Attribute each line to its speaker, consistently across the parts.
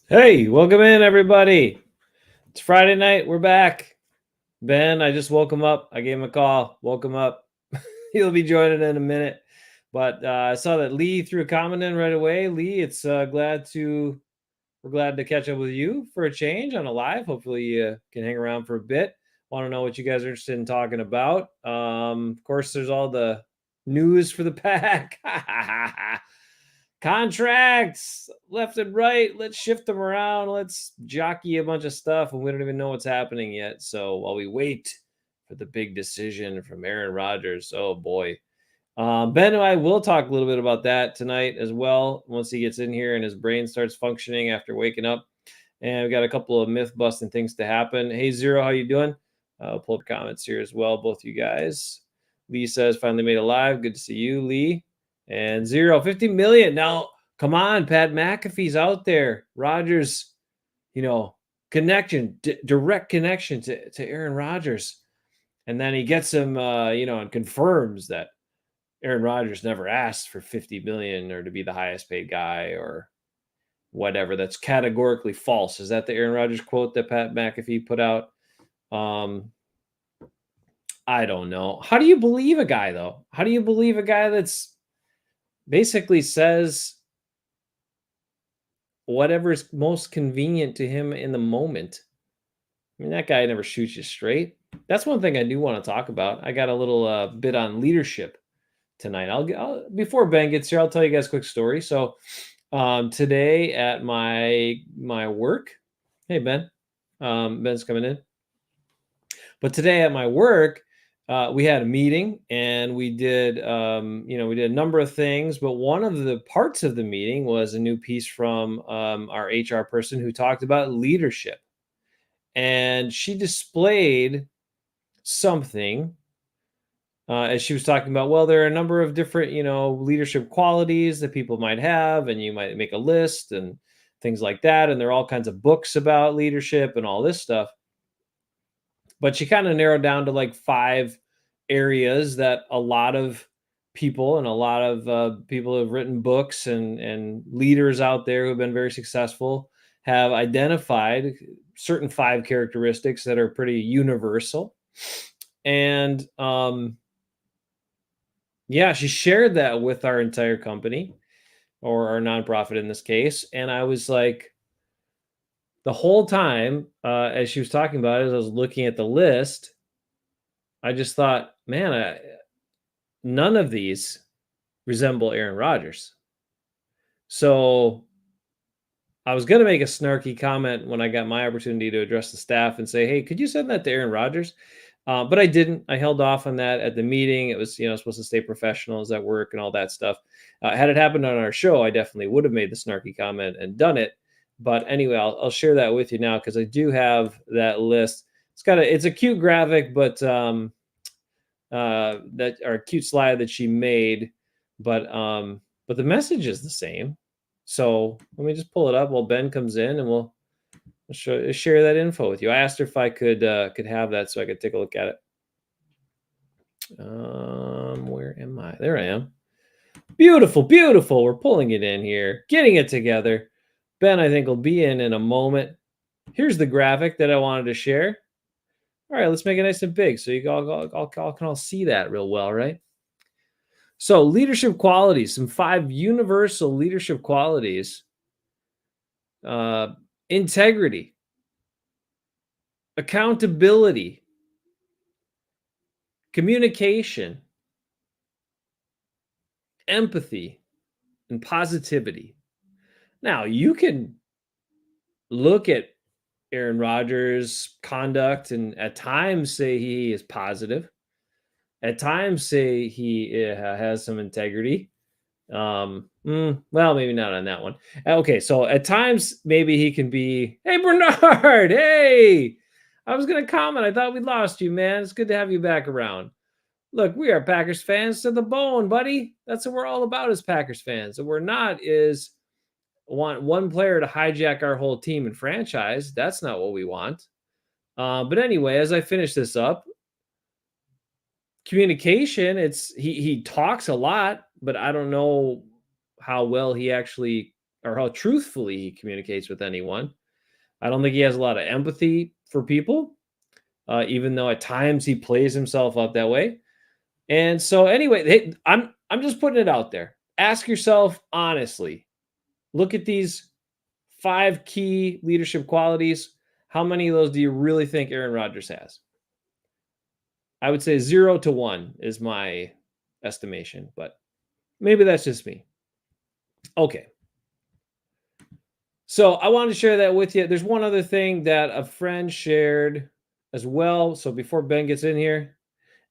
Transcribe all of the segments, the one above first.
Speaker 1: Hey, welcome in, everybody. It's Friday night. We're back. Ben, I just woke him up. I gave him a call. Woke him up. He'll be joining in a minute. But I saw that Lee threw a comment in right away. Lee, it's we're glad to catch up with you for a change on a live. Hopefully, you can hang around for a bit. Want to know what you guys are interested in talking about? Of course, there's all the news for the pack. Contracts left and right. Let's shift them around. Let's jockey a bunch of stuff, and we don't even know what's happening yet. So while we wait for the big decision from Aaron Rodgers, oh boy. Ben and I will talk a little bit about that tonight as well once he gets in here and his brain starts functioning after waking up. And we got a couple of myth busting things to happen. Hey Zero, how you doing? I'll pull up comments here as well, both you guys. Lee says finally made it live. Good to see you, Lee. And Zero, 50 million. Now, come on, Pat McAfee's out there. Rodgers, connection, direct connection to Aaron Rodgers. And then he gets him, and confirms that Aaron Rodgers never asked for 50 million or to be the highest paid guy or whatever. That's categorically false. Is that the Aaron Rodgers quote that Pat McAfee put out? I don't know. How do you believe a guy, though? How do you believe a guy that's basically says whatever is most convenient to him in the moment? I mean, that guy never shoots you straight. That's one thing I do want to talk about. I got a little bit on leadership tonight. I'll before Ben gets here, I'll tell you guys a quick story. So today at my work, hey Ben, Ben's coming in. But today at my work, we had a meeting and we did we did a number of things. But one of the parts of the meeting was a new piece from our HR person who talked about leadership, and she displayed something as she was talking about, well, there are a number of different, leadership qualities that people might have, and you might make a list and things like that. And there are all kinds of books about leadership and all this stuff. But she kind of narrowed down to like 5 areas that a lot of people and a lot of people who have written books and leaders out there who have been very successful have identified certain 5 characteristics that are pretty universal. And yeah, she shared that with our entire company or our nonprofit in this case. And I was like, the whole time, as she was talking about it, as I was looking at the list, I just thought, man, none of these resemble Aaron Rodgers. So I was going to make a snarky comment when I got my opportunity to address the staff and say, hey, could you send that to Aaron Rodgers? But I didn't. I held off on that at the meeting. It was, supposed to stay professional at work and all that stuff. Had it happened on our show, I definitely would have made the snarky comment and done it. But anyway, I'll share that with you now because I do have that list. It's a cute graphic, but that or a cute slide that she made, but the message is the same. So let me just pull it up while Ben comes in, and we'll share that info with you. I asked her if I could have that so I could take a look at it. Where am I? There I am. Beautiful, beautiful. We're pulling it in here, getting it together. Ben, I think, will be in a moment. Here's the graphic that I wanted to share. All right, let's make it nice and big so you can all see that real well, right? So leadership qualities, some 5 universal leadership qualities. Integrity, accountability, communication, empathy, and positivity. Now, you can look at Aaron Rodgers' conduct and at times say he is positive, at times say he has some integrity. Well, maybe not on that one. Okay, so at times maybe he can be, hey Bernard, hey, I was gonna comment. I thought we lost you, man. It's good to have you back around. Look, we are Packers fans to the bone, buddy. That's what we're all about as Packers fans. What we're not is want one player to hijack our whole team and franchise. That's not what we want. But anyway, as I finish this up, communication, he talks a lot, but I don't know how well he actually or how truthfully he communicates with anyone. I don't think he has a lot of empathy for people, even though at times he plays himself up that way. And so, anyway, I'm just putting it out there. Ask yourself honestly. Look at these 5 key leadership qualities. How many of those do you really think Aaron Rodgers has? I would say 0 to 1 is my estimation, but maybe that's just me. Okay. So I wanted to share that with you. There's one other thing that a friend shared as well. So before Ben gets in here,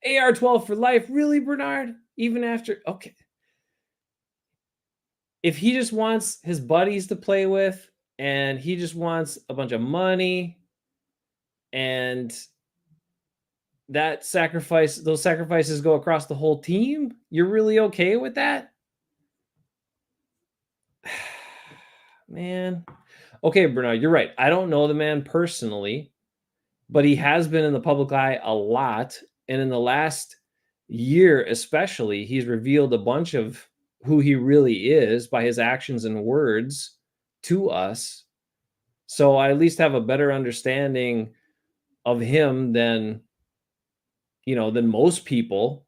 Speaker 1: AR-12 for life. Really, Bernard? Even after, okay. If he just wants his buddies to play with and he just wants a bunch of money and those sacrifices go across the whole team, you're really okay with that? Man. Okay, Bernard, you're right. I don't know the man personally, but he has been in the public eye a lot. And in the last year, especially, he's revealed a bunch of who he really is by his actions and words to us. So I at least have a better understanding of him than most people,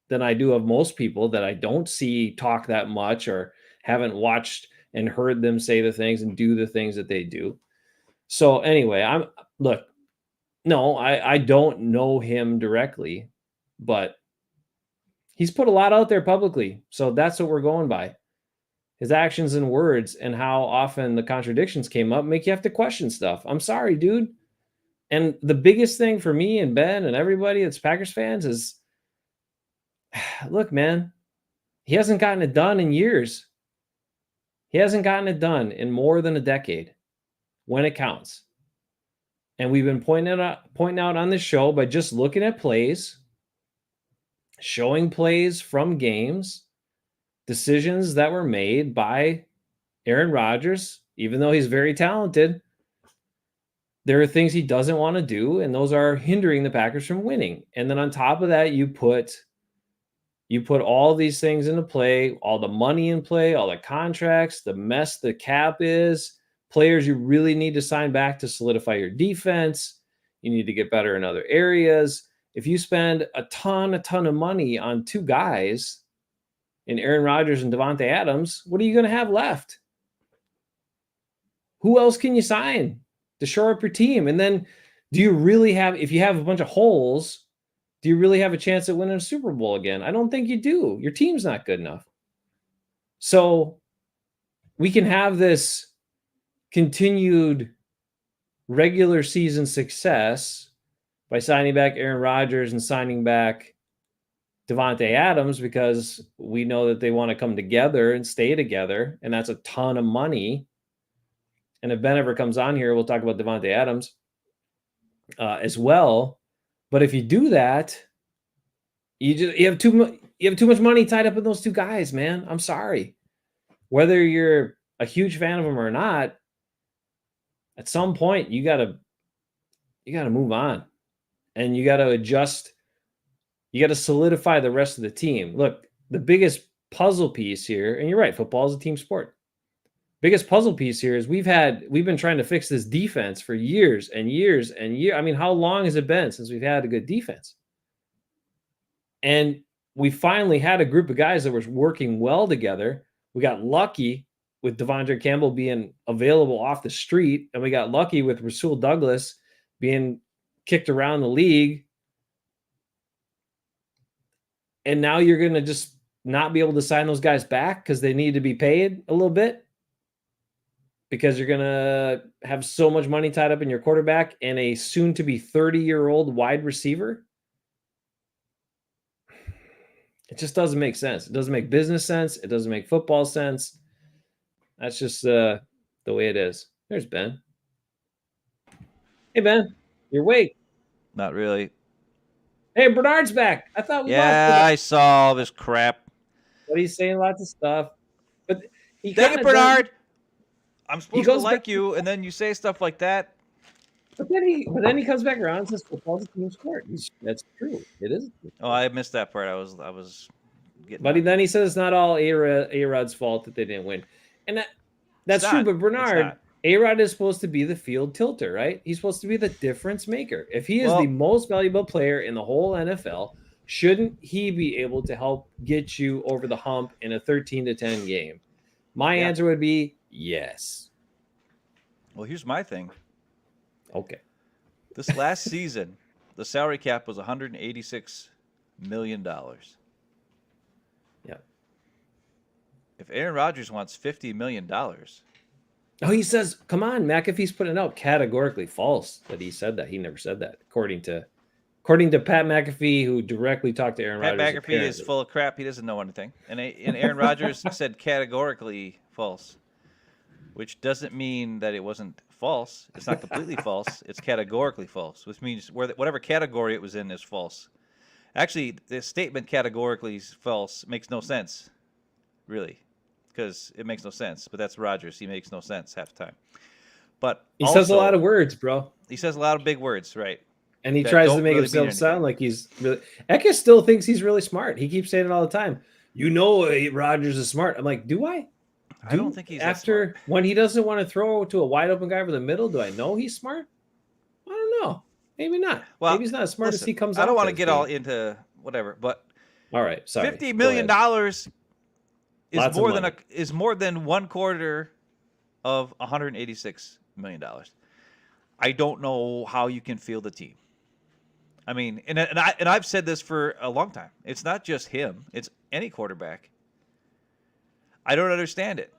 Speaker 1: than I do of most people that I don't see talk that much or haven't watched and heard them say the things and do the things that they do. So anyway, I don't know him directly, but he's put a lot out there publicly. So that's what we're going by. His actions and words and how often the contradictions came up make you have to question stuff. I'm sorry, dude. And the biggest thing for me and Ben and everybody that's Packers fans is, look, man, he hasn't gotten it done in years. He hasn't gotten it done in more than a decade when it counts. And we've been pointing out on this show by just looking at plays, showing plays from games, decisions that were made by Aaron Rodgers, even though he's very talented. There are things he doesn't want to do, and those are hindering the Packers from winning. And then on top of that, you put all these things into play, all the money in play, all the contracts, the mess the cap is, players you really need to sign back to solidify your defense. You need to get better in other areas. If you spend a ton of money on 2 guys in Aaron Rodgers and Davante Adams, what are you going to have left? Who else can you sign to shore up your team? And then do you really have, if you have a bunch of holes, do you really have a chance at winning a Super Bowl again? I don't think you do. Your team's not good enough. So we can have this continued regular season success by signing back Aaron Rodgers and signing back Davante Adams because we know that they want to come together and stay together, and that's a ton of money. And if Ben ever comes on here, we'll talk about Davante Adams as well. But if you do that, you have too much money tied up in those 2 guys, man. I'm sorry. Whether you're a huge fan of them or not, at some point you gotta move on, and you gotta adjust. You gotta solidify the rest of the team. Look, the biggest puzzle piece here, and you're right, football is a team sport. Biggest puzzle piece here is we've been trying to fix this defense for years and years and years. I mean, how long has it been since we've had a good defense? And we finally had a group of guys that were working well together. We got lucky with Devondre Campbell being available off the street, and we got lucky with Rasul Douglas being kicked around the league. And now you're going to just not be able to sign those guys back because they need to be paid a little bit, because you're going to have so much money tied up in your quarterback and a soon-to-be 30-year-old wide receiver. It just doesn't make sense. It doesn't make business sense. It doesn't make football sense. That's just the way it is. There's Ben. Hey, Ben. You're awake.
Speaker 2: Not really.
Speaker 1: Hey, Bernard's back. I thought we lost the
Speaker 2: Yeah,
Speaker 1: guy.
Speaker 2: I saw all this crap.
Speaker 1: But he's saying lots of stuff. But he
Speaker 2: Dang
Speaker 1: kind
Speaker 2: it,
Speaker 1: of does.
Speaker 2: Bernard! I'm
Speaker 1: He
Speaker 2: supposed to
Speaker 1: goes back.
Speaker 2: like you, and then you say stuff like that.
Speaker 1: But then he comes back around and says football's a team sport. That's true. It is.
Speaker 2: Oh, I missed that part. I was getting.
Speaker 1: But then he says it's not all A-Rod's fault that they didn't win. And That's true, but
Speaker 2: It's
Speaker 1: Bernard,
Speaker 2: not.
Speaker 1: A-Rod is supposed to be the field tilter, right? He's supposed to be the difference maker. If he is the
Speaker 2: Well,
Speaker 1: most valuable player in the whole NFL, shouldn't he be able to help get you over the hump in a 13-10 game? My
Speaker 2: Yeah.
Speaker 1: answer would be yes.
Speaker 2: well, here's my thing.
Speaker 1: Okay.
Speaker 2: This last season, the salary cap was $186 million.
Speaker 1: Yeah.
Speaker 2: If Aaron Rodgers wants $50 million,
Speaker 1: Oh, he says, come on, McAfee's putting it out categorically false that he said that. He never said that, according to Pat McAfee, who directly talked to Aaron
Speaker 2: Pat
Speaker 1: Rodgers.
Speaker 2: McAfee
Speaker 1: Apparently.
Speaker 2: is full of crap. He doesn't know anything. And Aaron Rodgers said categorically false, which doesn't mean that it wasn't false. It's not completely false. It's categorically false, which means whatever category it was in is false. Actually, the statement categorically false makes no sense, really, because it makes no sense. But that's Rodgers. He makes no sense half the time. But
Speaker 1: He says a lot of words, bro.
Speaker 2: He says a lot of big words, right?
Speaker 1: And he tries to make himself sound like he's really. Eka still thinks he's really smart. He keeps saying it all the time. You know, Rodgers is smart. I'm like, do I?
Speaker 2: I don't think he's
Speaker 1: after when he doesn't want to throw to a wide open guy over the middle. Do I know he's smart? I don't know. Maybe not.
Speaker 2: Well,
Speaker 1: maybe he's not as smart as he comes.
Speaker 2: I don't want to get all into whatever, but
Speaker 1: all right, sorry.
Speaker 2: $50 million is more than 1/4 of $186 million. I don't know how you can field a team. I mean, and I've said this for a long time. It's not just him; it's any quarterback. I don't understand it.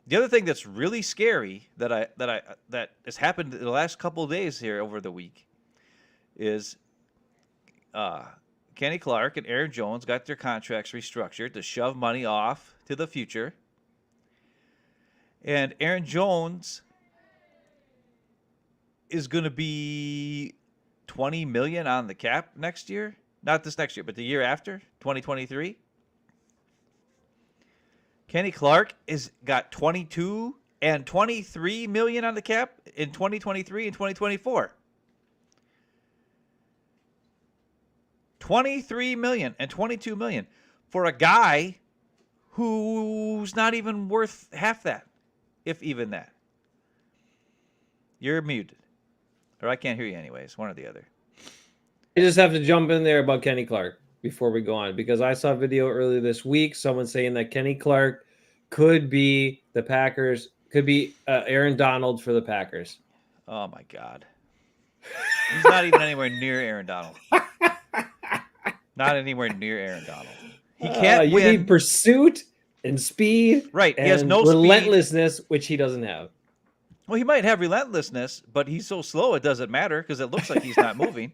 Speaker 2: The other thing that's really scary that has happened in the last couple of days here over the week is Kenny Clark and Aaron Jones got their contracts restructured to shove money off to the future. And Aaron Jones is going to be $20 million on the cap next year. Not this next year, but the year after, 2023. Kenny Clark is got 22 and 23 million on the cap in 2023 and 2024. 23 million and 22 million for a guy who's not even worth half that, if even that. You're muted. Or I can't hear you anyways, one or the other.
Speaker 1: I just have to jump in there about Kenny Clark before we go on, because I saw a video earlier this week, someone saying that Kenny Clark could be the Packers, could be Aaron Donald for the Packers.
Speaker 2: Oh, my God. He's not even anywhere near Aaron Donald. Not anywhere near Aaron Donald. He can't win.
Speaker 1: You need pursuit and speed.
Speaker 2: Right.
Speaker 1: And
Speaker 2: he has no
Speaker 1: relentlessness, which he doesn't have.
Speaker 2: Well, he might have relentlessness, but he's so slow it doesn't matter because it looks like he's not moving.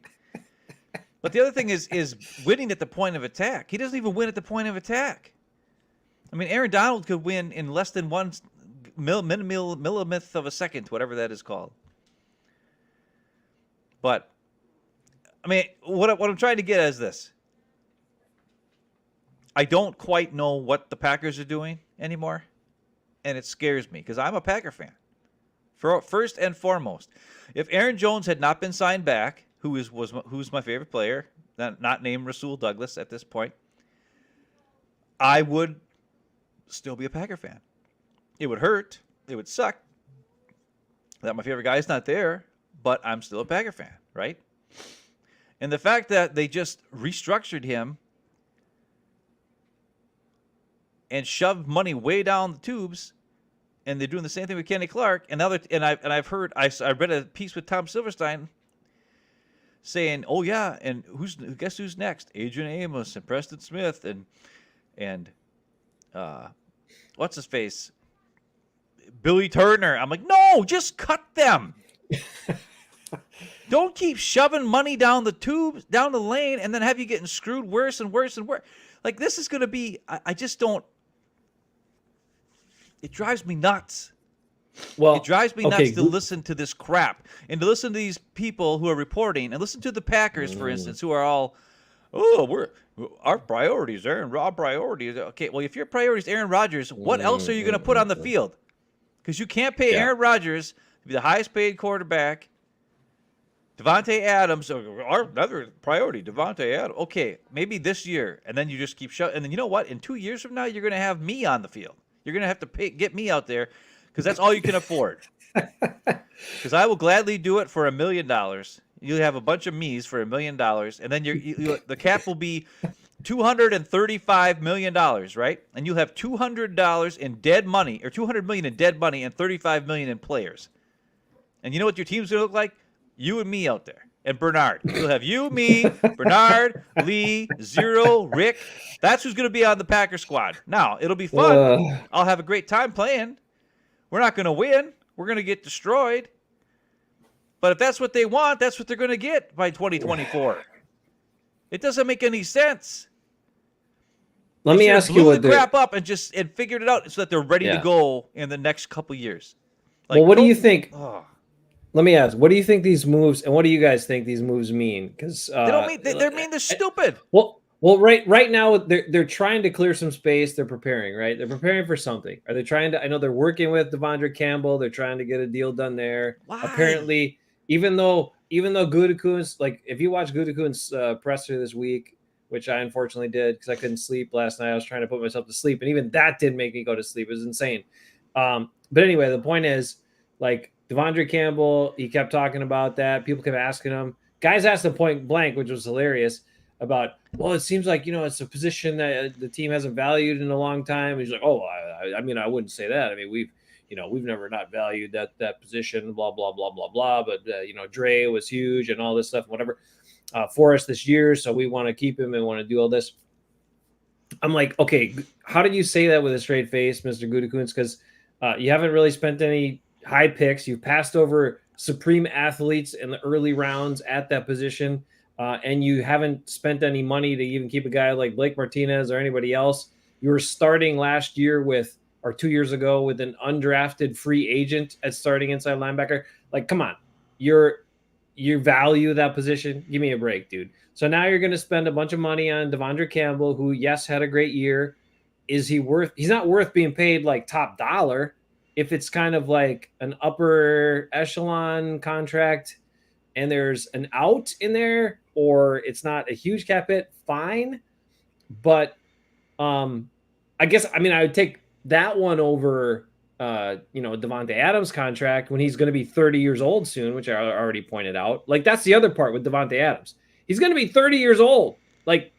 Speaker 2: But the other thing is winning at the point of attack. He doesn't even win at the point of attack. I mean, Aaron Donald could win in less than one millionth of a second, whatever that is called. But, I mean, what I'm trying to get at is this. I don't quite know what the Packers are doing anymore, and it scares me because I'm a Packer fan. First and foremost, if Aaron Jones had not been signed back, who's my favorite player, not named Rasul Douglas at this point, I would still be a Packer fan. It would hurt. It would suck that my favorite guy is not there, but I'm still a Packer fan, right? And the fact that they just restructured him and shoved money way down the tubes, and they're doing the same thing with Kenny Clark. And I've heard I read a piece with Tom Silverstein saying, "Oh yeah, and guess who's next? Adrian Amos and Preston Smith and what's his face, Billy Turner." I'm like, no, just cut them. Don't keep shoving money down the tubes, down the lane, and then have you getting screwed worse and worse and worse. Like, this is going to be, I just don't. It drives me nuts.
Speaker 1: Well,
Speaker 2: it drives me nuts to listen to this crap and to listen to these people who are reporting and listen to the Packers, for instance, who are all, our priorities, Aaron Rodgers priorities. Okay, well, if your priority is Aaron Rodgers, what else are you going to put on the field? Because you can't pay Aaron Rodgers to be the highest paid quarterback. Devontae Adams, our another priority, Devontae Adams. Okay, maybe this year, and then you just keep showing. And then you know what? In 2 years from now, you're going to have me on the field. You're going to have to get me out there because that's all you can afford. Because I will gladly do it for $1 million. You have a bunch of me's for $1 million, and then the cap will be $235 million, right? And you'll have $200 in dead money, or $200 million in dead money, and $35 million in players. And you know what your team's gonna look like? You and me out there, and Bernard. You'll have you, me, Bernard, Lee, Zero, Rick. That's who's gonna be on the Packer squad. Now it'll be fun. I'll have a great time playing. We're not gonna win. We're gonna get destroyed. But if that's what they want, that's what they're gonna get by 2024. It doesn't make any sense.
Speaker 1: Let me ask you what
Speaker 2: the crap up and figured it out so that they're ready to go in the next couple years.
Speaker 1: Like, well, what do you think? Let me ask. What do you think these moves, and what do you guys think these moves mean? Because
Speaker 2: they don't mean they're stupid.
Speaker 1: Well, right now they're trying to clear some space. They're preparing, right? They're preparing for something. Are they trying to? I know they're working with Devondre Campbell. They're trying to get a deal done there.
Speaker 2: Why?
Speaker 1: Apparently, even though Gute, like if you watch Gutekunst's presser this week, which I unfortunately did because I couldn't sleep last night. I was trying to put myself to sleep, and even that didn't make me go to sleep. It was insane. But anyway, the point is, like, Devondre Campbell, he kept talking about that. People kept asking him. Guys asked him point blank, which was hilarious, about, well, it seems like, it's a position that the team hasn't valued in a long time. He's like, oh, I mean, I wouldn't say that. I mean, we've never not valued that position, blah, blah, blah, blah, blah. But, Dre was huge and all this stuff, whatever, for us this year. So we want to keep him and want to do all this. I'm like, okay, how did you say that with a straight face, Mr. Gutekunst? Because you haven't really spent any high picks. You've passed over supreme athletes in the early rounds at that position, and you haven't spent any money to even keep a guy like Blake Martinez or anybody else. You were starting last year or 2 years ago with an undrafted free agent at starting inside linebacker. Like, come on, you value that position. Give me a break, dude. So now you're going to spend a bunch of money on Devondre Campbell, who, yes, had a great year. He's not worth being paid like top dollar. If it's kind of like an upper echelon contract and there's an out in there, or it's not a huge cap hit, fine. But I guess, I mean, I would take that one over, Devontae Adams' contract when he's going to be 30 years old soon, which I already pointed out. Like, that's the other part with Devontae Adams. He's going to be 30 years old, like,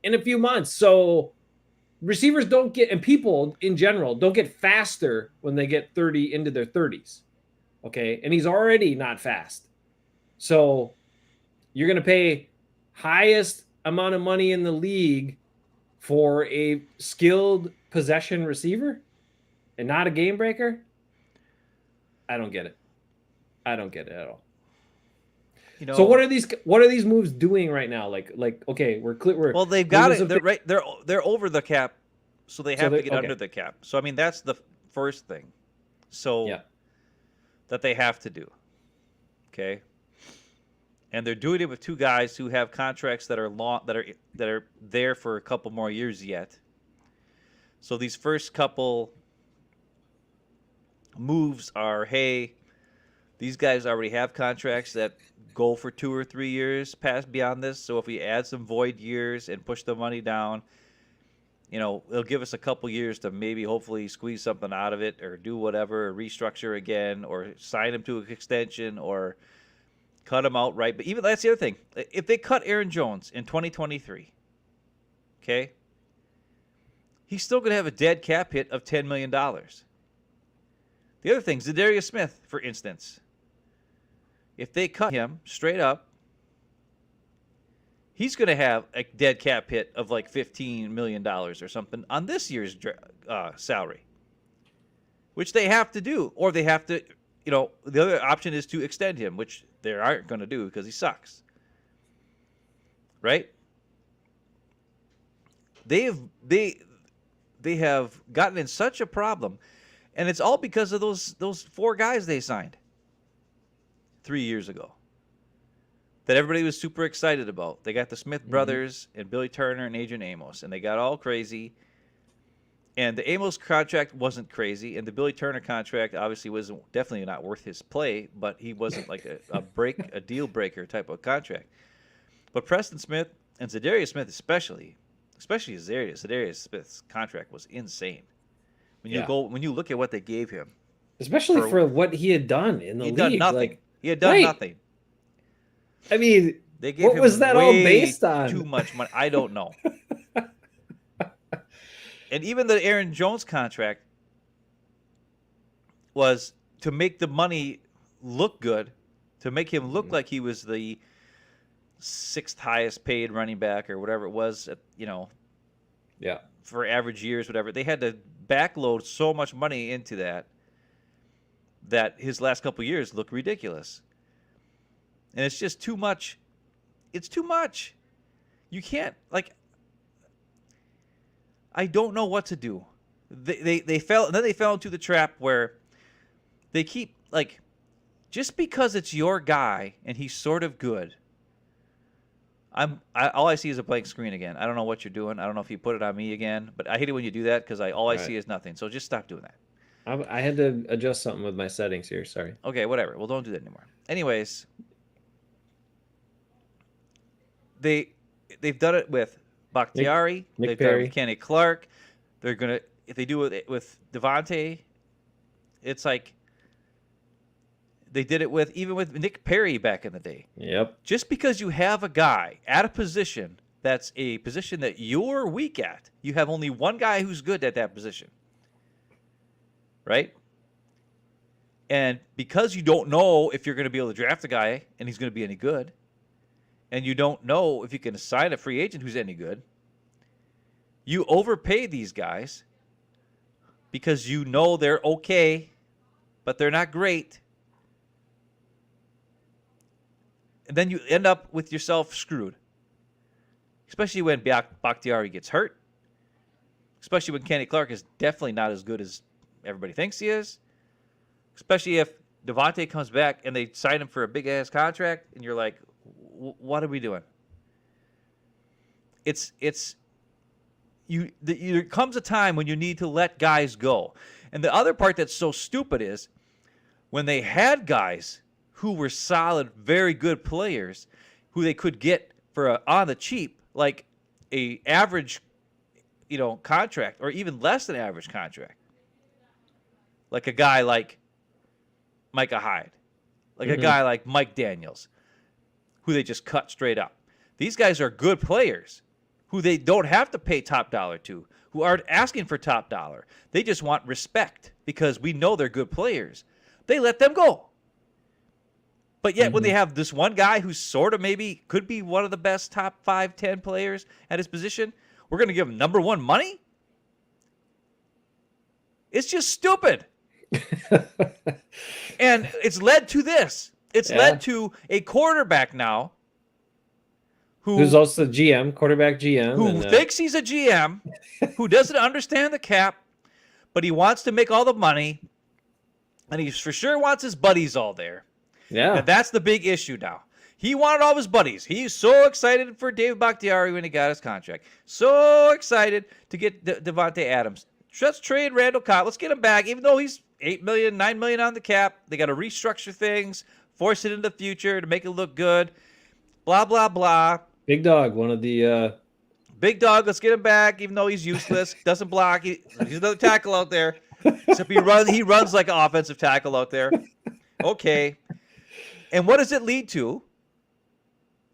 Speaker 1: in a few months. So receivers don't get, and people in general don't get faster when they get 30 into their 30s. Okay. And he's already not fast. So you're going to pay highest amount of money in the league for a skilled possession receiver and not a game breaker. I don't get it. I don't get it at all. So what are these moves doing right now? Like okay, we're clear.
Speaker 2: Well, they've got it. They're over the cap, so they have to get under the cap. So I mean, that's the first thing. So that they have to do. Okay. And they're doing it with two guys who have contracts that are long, that are there for a couple more years yet. So these first couple moves are, hey, these guys already have contracts that go for 2 or 3 years past beyond this. So if we add some void years and push the money down, it'll give us a couple years to maybe hopefully squeeze something out of it or do whatever, or restructure again, or sign him to an extension, or cut him outright. But even that's the other thing. If they cut Aaron Jones in 2023, okay, he's still going to have a dead cap hit of $10 million. The other thing, Zadarius Smith, for instance, if they cut him straight up, he's going to have a dead cap hit of like $15 million or something on this year's salary, which they have to do. Or they have to, the other option is to extend him, which they aren't going to do because he sucks. Right? They have gotten in such a problem, and it's all because of those 4 guys they signed 3 years ago that everybody was super excited about. They got the Smith brothers and Billy Turner and Adrian Amos, and they got all crazy. And the Amos contract wasn't crazy, and the Billy Turner contract obviously was definitely not worth his play, but he wasn't like a deal breaker type of contract. But Preston Smith and Zadarius Smith especially Zadarius Smith's contract was insane. When you look at what they gave him,
Speaker 1: especially for what he had done in the
Speaker 2: He'd done
Speaker 1: league.
Speaker 2: nothing.
Speaker 1: Like,
Speaker 2: He had done
Speaker 1: right.
Speaker 2: nothing.
Speaker 1: I mean,
Speaker 2: They gave
Speaker 1: what was
Speaker 2: him
Speaker 1: that all
Speaker 2: way
Speaker 1: based on?
Speaker 2: too much money. I don't know. And even the Aaron Jones contract was to make the money look good, to make him look like he was the sixth highest paid running back or whatever it was,
Speaker 1: Yeah.
Speaker 2: for average years, whatever. They had to backload so much money into that his last couple of years look ridiculous. And it's just too much. It's too much. You can't, I don't know what to do. They fell, and then they fell into the trap where they keep, just because it's your guy and he's sort of good. All I see is a blank screen again. I don't know what you're doing. I don't know if you put it on me again, but I hate it when you do that because all I see is nothing. So just stop doing that.
Speaker 1: I had to adjust something with my settings here. Sorry.
Speaker 2: Okay, whatever. Well, don't do that anymore. Anyways, they've done it with Bakhtiari. They've done it with Kenny Clark. They're gonna, if they do it with Devontae, it's like they did it even with Nick Perry back in the day.
Speaker 1: Yep.
Speaker 2: Just because you have a guy at a position that's a position that you're weak at, you have only one guy who's good at that position. Right? And because you don't know if you're going to be able to draft a guy and he's going to be any good, and you don't know if you can sign a free agent who's any good, you overpay these guys because you know they're okay, but they're not great. And then you end up with yourself screwed. Especially when Bakhtiari gets hurt. Especially when Kenny Clark is definitely not as good as everybody thinks he is. Especially if Devontae comes back and they sign him for a big-ass contract, and you're like, what are we doing? There comes a time when you need to let guys go. And the other part that's so stupid is when they had guys who were solid, very good players who they could get for on the cheap, like a average, contract, or even less than average contract. Like a guy like Micah Hyde, like a guy like Mike Daniels, who they just cut straight up. These guys are good players who they don't have to pay top dollar to, who aren't asking for top dollar. They just want respect because we know they're good players. They let them go. But yet when they have this one guy who sort of maybe could be one of the best top 5, 10 players at his position, we're going to give him number one money? It's just stupid. And it's led to this. It's led to a quarterback now
Speaker 1: who's also the GM, quarterback GM.
Speaker 2: Who thinks he's a GM, who doesn't understand the cap, but he wants to make all the money, and he for sure wants his buddies all there.
Speaker 1: Yeah.
Speaker 2: And that's the big issue now. He wanted all his buddies. He's so excited for David Bakhtiari when he got his contract. So excited to get Devontae Adams. Let's trade Randall Cobb. Let's get him back, even though he's $8 million, $9 million on the cap. They got to restructure things, force it into the future to make it look good. Blah, blah, blah.
Speaker 1: Big Dog, one of the...
Speaker 2: Big Dog, let's get him back, even though he's useless. Doesn't block. He's another tackle out there. Except he runs like an offensive tackle out there. Okay. And what does it lead to?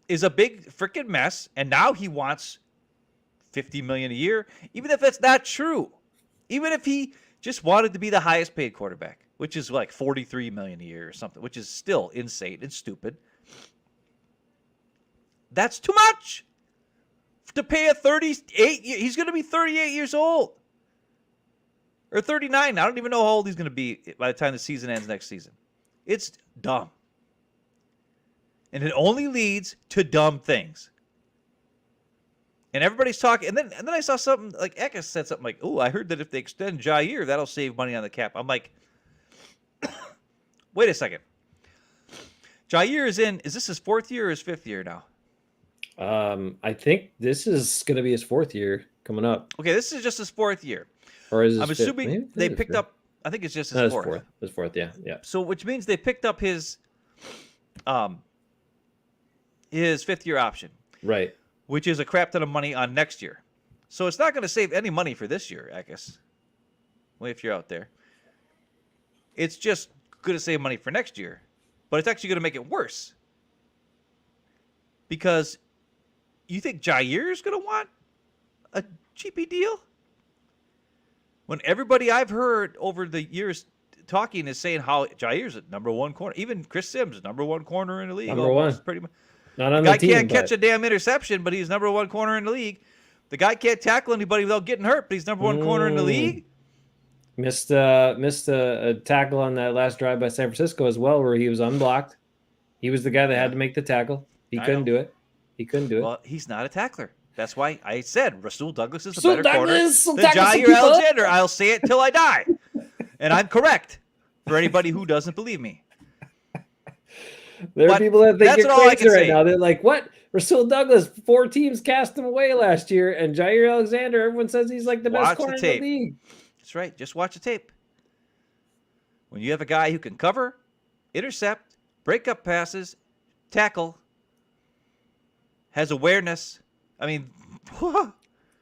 Speaker 2: Is a big freaking mess, and now he wants $50 million a year, even if that's not true. Even if he just wanted to be the highest paid quarterback, which is like $43 million a year or something, which is still insane and stupid. That's too much to pay a 38. He's going to be 38 years old or 39. I don't even know how old he's going to be by the time the season ends next season. It's dumb. And it only leads to dumb things. And everybody's talking. And then I saw something like Eckes said something like, "Oh, I heard that if they extend Jair, that'll save money on the cap." I'm like, wait a second. Jair is this his fourth year or his fifth year now?
Speaker 1: I think this is going to be his fourth year coming up.
Speaker 2: Okay, this is just his fourth year.
Speaker 1: Or is
Speaker 2: I'm assuming they picked up. I think it's just his fourth.
Speaker 1: His fourth, yeah.
Speaker 2: So which means they picked up his fifth year option.
Speaker 1: Right.
Speaker 2: Which is a crap ton of money on next year. So it's not going to save any money for this year, Eckes. Well, if you're out there. It's just going to save money for next year, but it's actually going to make it worse because you think Jair is going to want a cheapy deal when everybody I've heard over the years talking is saying how Jair's a number one corner. Even Chris Sims is number one corner in the league.
Speaker 1: Number
Speaker 2: almost
Speaker 1: one.
Speaker 2: Pretty much.
Speaker 1: Not
Speaker 2: The
Speaker 1: on
Speaker 2: guy
Speaker 1: the team,
Speaker 2: can't catch
Speaker 1: but
Speaker 2: a damn interception, but he's number one corner in the league. The guy can't tackle anybody without getting hurt, but he's number one corner in the league.
Speaker 1: Missed a tackle on that last drive by San Francisco as well, where he was unblocked. He was the guy that had to make the tackle. He couldn't do it. He couldn't do it.
Speaker 2: Well, he's not a tackler. That's why I said Rasul Douglas is a
Speaker 1: Rasul
Speaker 2: better
Speaker 1: Douglas
Speaker 2: corner
Speaker 1: will
Speaker 2: than
Speaker 1: tackle some
Speaker 2: Jair
Speaker 1: people.
Speaker 2: Alexander. I'll say it till I die. And I'm correct for anybody who doesn't believe me.
Speaker 1: There are
Speaker 2: But
Speaker 1: people that think
Speaker 2: that's
Speaker 1: you're
Speaker 2: all I
Speaker 1: crazy
Speaker 2: can
Speaker 1: right
Speaker 2: say.
Speaker 1: now. They're like, what? Rasul Douglas, 4 teams cast him away last year, and Jair Alexander, everyone says he's like the best
Speaker 2: Watch
Speaker 1: corner
Speaker 2: the tape.
Speaker 1: in the league.
Speaker 2: That's right. Just watch the tape. When you have a guy who can cover, intercept, break up passes, tackle, has awareness. I mean,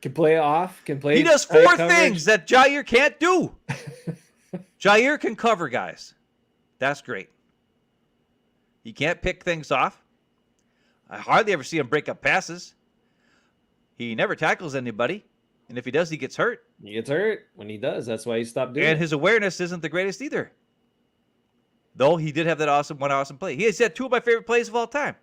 Speaker 1: Can play off, can play.
Speaker 2: he does
Speaker 1: tight
Speaker 2: 4
Speaker 1: coverage.
Speaker 2: things that Jair can't do. Jair can cover guys. That's great. He can't pick things off. I hardly ever see him break up passes. He never tackles anybody. And if he does, he gets hurt.
Speaker 1: He gets hurt when he does. That's why he stopped doing
Speaker 2: And
Speaker 1: it.
Speaker 2: his awareness isn't the greatest either. Though he did have that awesome play. He has had 2 of my favorite plays of all time.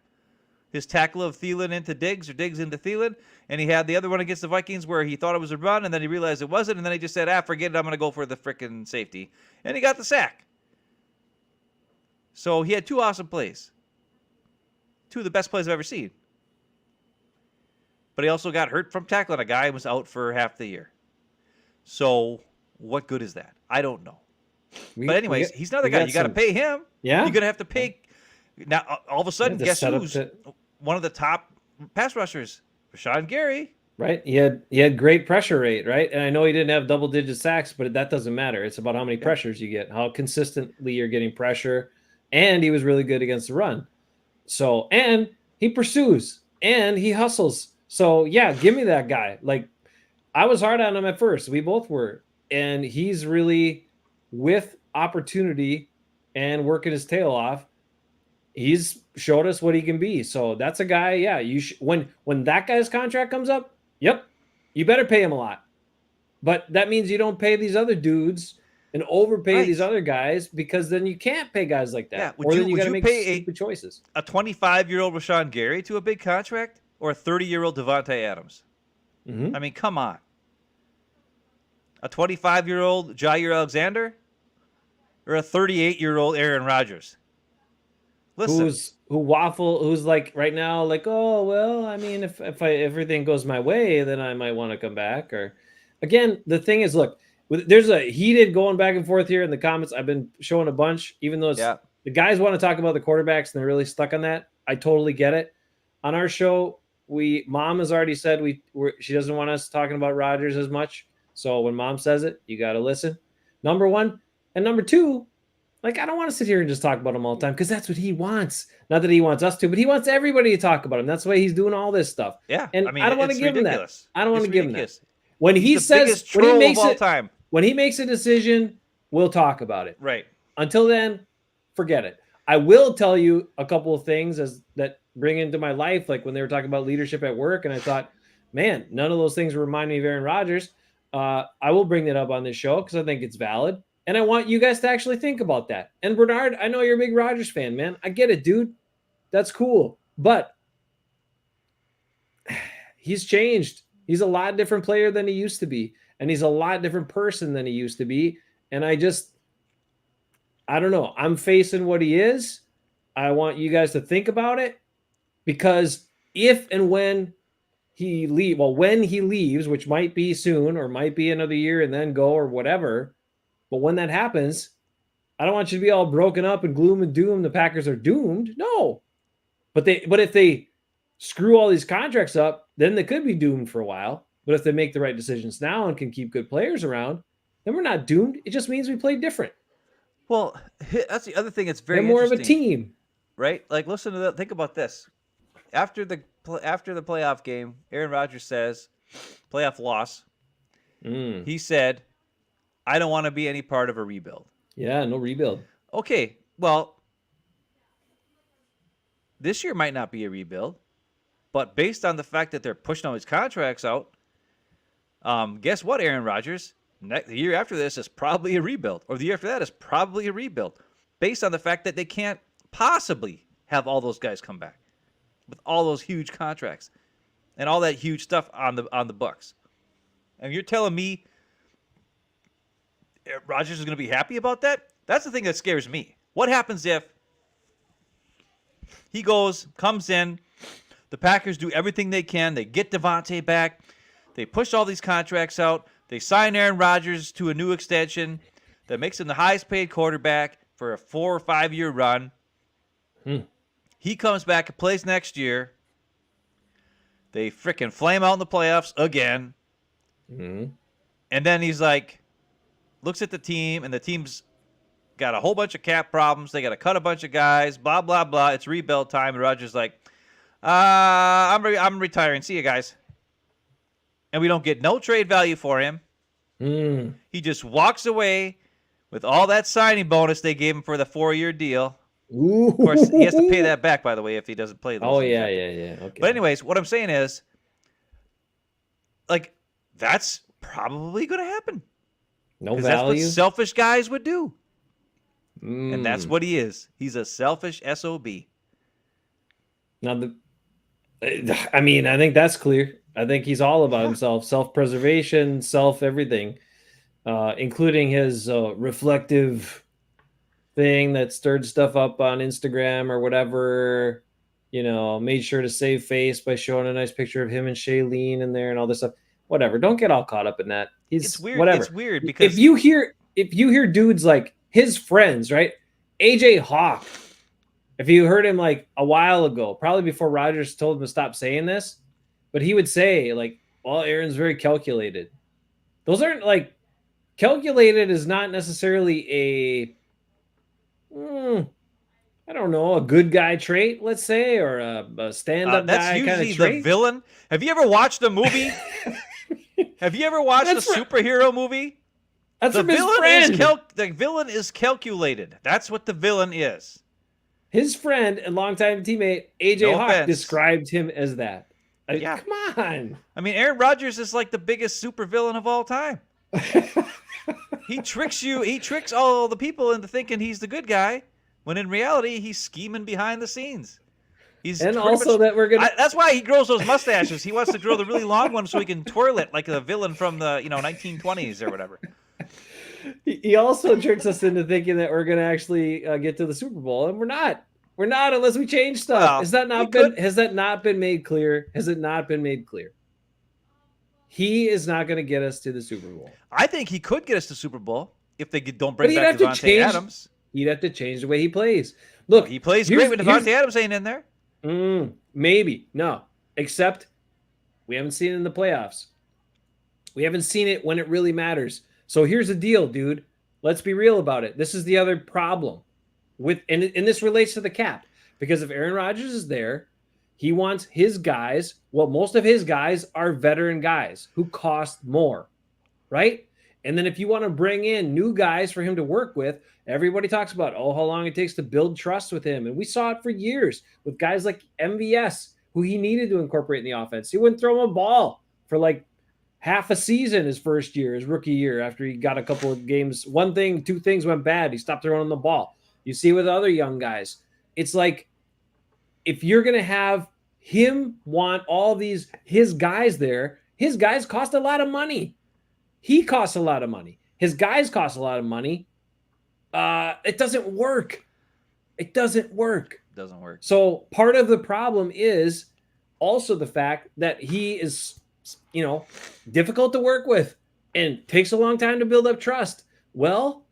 Speaker 2: His tackle of Thielen into Diggs or Diggs into Thielen. And he had the other one against the Vikings where he thought it was a run and then he realized it wasn't. And then he just said, forget it. I'm going to go for the frickin' safety. And he got the sack. So he had 2 awesome plays. 2 of the best plays I've ever seen. But he also got hurt from tackling a guy and was out for half the year. So what good is that? I don't know. But anyways, he's another guy. You got to pay him.
Speaker 1: Yeah.
Speaker 2: You're going to have to pay. Now, all of a sudden, guess who's
Speaker 1: to,
Speaker 2: one of the top pass rushers? Rashawn Gary.
Speaker 1: Right. He had great pressure rate, right? And I know he didn't have double-digit sacks, but that doesn't matter. It's about how many pressures you get, how consistently you're getting pressure. And he was really good against the run. So, and he pursues and he hustles. So, yeah, give me that guy. Like, I was hard on him at first. We both were. And he's really, with opportunity and working his tail off, he's showed us what he can be. So that's a guy, yeah, when that guy's contract comes up, yep, you better pay him a lot. But that means you don't pay these other dudes and overpay these other guys, because then you can't pay guys like that.
Speaker 2: Yeah.
Speaker 1: Or then you got to make stupid choices.
Speaker 2: A 25-year-old Rashawn Gary to a big contract, or a 30-year-old Devontae Adams?
Speaker 1: Mm-hmm.
Speaker 2: I mean, come on. A 25-year-old Jair Alexander, or a 38-year-old Aaron Rodgers? Listen.
Speaker 1: Who's like right now, like, oh, well, I mean, if everything goes my way, then I might want to come back. Or again, the thing is, look, there's a heated going back and forth here in the comments. I've been showing a bunch, even though the guys want to talk about the quarterbacks and they're really stuck on that. I totally get it. On our show, Mom has already said she doesn't want us talking about Rodgers as much. So when Mom says it, you got to listen. Number one. And number two, like, I don't want to sit here and just talk about him all the time, because that's what he wants. Not that he wants us to, but he wants everybody to talk about him. That's why he's doing all this stuff.
Speaker 2: Yeah.
Speaker 1: And I don't want to give him that. I don't want to give him that.
Speaker 2: When he says, when
Speaker 1: he makes a decision, we'll talk about it.
Speaker 2: Right.
Speaker 1: Until then, forget it. I will tell you a couple of things that bring into my life, like when they were talking about leadership at work, and I thought, man, none of those things remind me of Aaron Rodgers. I will bring that up on this show because I think it's valid. And I want you guys to actually think about that. And Bernard, I know you're a big Rodgers fan, man. I get it, dude. That's cool. But he's changed. He's a lot different player than he used to be. And he's a lot different person than he used to be. And I don't know. I'm facing what he is. I want you guys to think about it, because if and when when he leaves, which might be soon or might be another year and then go or whatever, but when that happens, I don't want you to be all broken up and gloom and doom. The Packers are doomed. No. But if they screw all these contracts up, then they could be doomed for a while. But if they make the right decisions now and can keep good players around, then we're not doomed. It just means we play different.
Speaker 2: Well, that's the other thing. It's very
Speaker 1: more of a team,
Speaker 2: right? Like, listen to that. Think about this. After the playoff game, Aaron Rodgers says, playoff loss. He said, I don't want to be any part of a rebuild.
Speaker 1: Yeah, no rebuild.
Speaker 2: Okay, well, this year might not be a rebuild, but based on the fact that they're pushing all these contracts out, guess what, Aaron Rodgers? The year after this is probably a rebuild, or the year after that is probably a rebuild, based on the fact that they can't possibly have all those guys come back with all those huge contracts and all that huge stuff on the Bucks. And you're telling me Rodgers is going to be happy about that? That's the thing that scares me. What happens if he comes in, the Packers do everything they can, they get Devontae back, they push all these contracts out, they sign Aaron Rodgers to a new extension that makes him the highest paid quarterback for a 4 or 5 year run. He comes back and plays next year. They freaking flame out in the playoffs again. And then he's like, looks at the team, and the team's got a whole bunch of cap problems. They got to cut a bunch of guys, blah, blah, blah. It's rebuild time. And Rodgers like, I'm retiring. See you guys. And we don't get no trade value for him. He just walks away with all that signing bonus they gave him for the 4-year deal.
Speaker 1: Ooh.
Speaker 2: Of course, he has to pay that back, by the way, if he doesn't play those.
Speaker 1: Oh, yeah. Okay.
Speaker 2: But anyways, what I'm saying is, like, that's probably going to happen.
Speaker 1: No value.
Speaker 2: That's what selfish guys would do. And that's what he is. He's a selfish SOB.
Speaker 1: Now, I think that's clear. I think he's all about himself, self-preservation, self-everything, including his reflective thing that stirred stuff up on Instagram or whatever, made sure to save face by showing a nice picture of him and Shailene in there and all this stuff. Whatever. Don't get all caught up in that.
Speaker 2: It's weird.
Speaker 1: Whatever.
Speaker 2: It's weird because
Speaker 1: if you hear dudes like his friends, right? AJ Hawk, if you heard him like a while ago, probably before Rodgers told him to stop saying this, but he would say like, well, Aaron's very calculated. Those aren't like, calculated is not necessarily I don't know, a good guy trait, let's say, or a stand-up guy kind of trait.
Speaker 2: That's usually the villain. Have you ever watched a movie? Have you ever watched a superhero movie?
Speaker 1: That's from his friend.
Speaker 2: The villain is calculated. That's what the villain is.
Speaker 1: His friend and longtime teammate AJ Hawk described him as that. Yeah. Come on.
Speaker 2: I mean, Aaron Rodgers is like the biggest supervillain of all time. He tricks you. He tricks all the people into thinking he's the good guy, when in reality he's scheming behind the scenes. That's why he grows those mustaches. He wants to grow the really long one so he can twirl it like the villain from the 1920s or whatever.
Speaker 1: He also tricks us into thinking that we're going to actually get to the Super Bowl, and we're not. We're not unless we change stuff.
Speaker 2: Well,
Speaker 1: has that not been made clear? Has it not been made clear? He is not going to get us to the Super Bowl.
Speaker 2: I think he could get us to Super Bowl if they don't bring back Devontae Adams.
Speaker 1: He'd have to change the way he plays. Look,
Speaker 2: he plays great with Devontae Adams ain't in there.
Speaker 1: Maybe. No. Except we haven't seen it in the playoffs. We haven't seen it when it really matters. So here's the deal, dude. Let's be real about it. This is the other problem. And this relates to the cap. Because if Aaron Rodgers is there, he wants his guys. Well, most of his guys are veteran guys who cost more, right? And then if you want to bring in new guys for him to work with, everybody talks about, how long it takes to build trust with him. And we saw it for years with guys like MVS, who he needed to incorporate in the offense. He wouldn't throw him a ball for like half a season his first year, his rookie year, after he got a couple of games. Two things went bad. He stopped throwing him the ball. You see with other young guys. It's like, if you're going to have him want all his guys there, his guys cost a lot of money. He costs a lot of money. His guys cost a lot of money. It doesn't work. It doesn't work. So part of the problem is also the fact that he is, difficult to work with and takes a long time to build up trust. Well,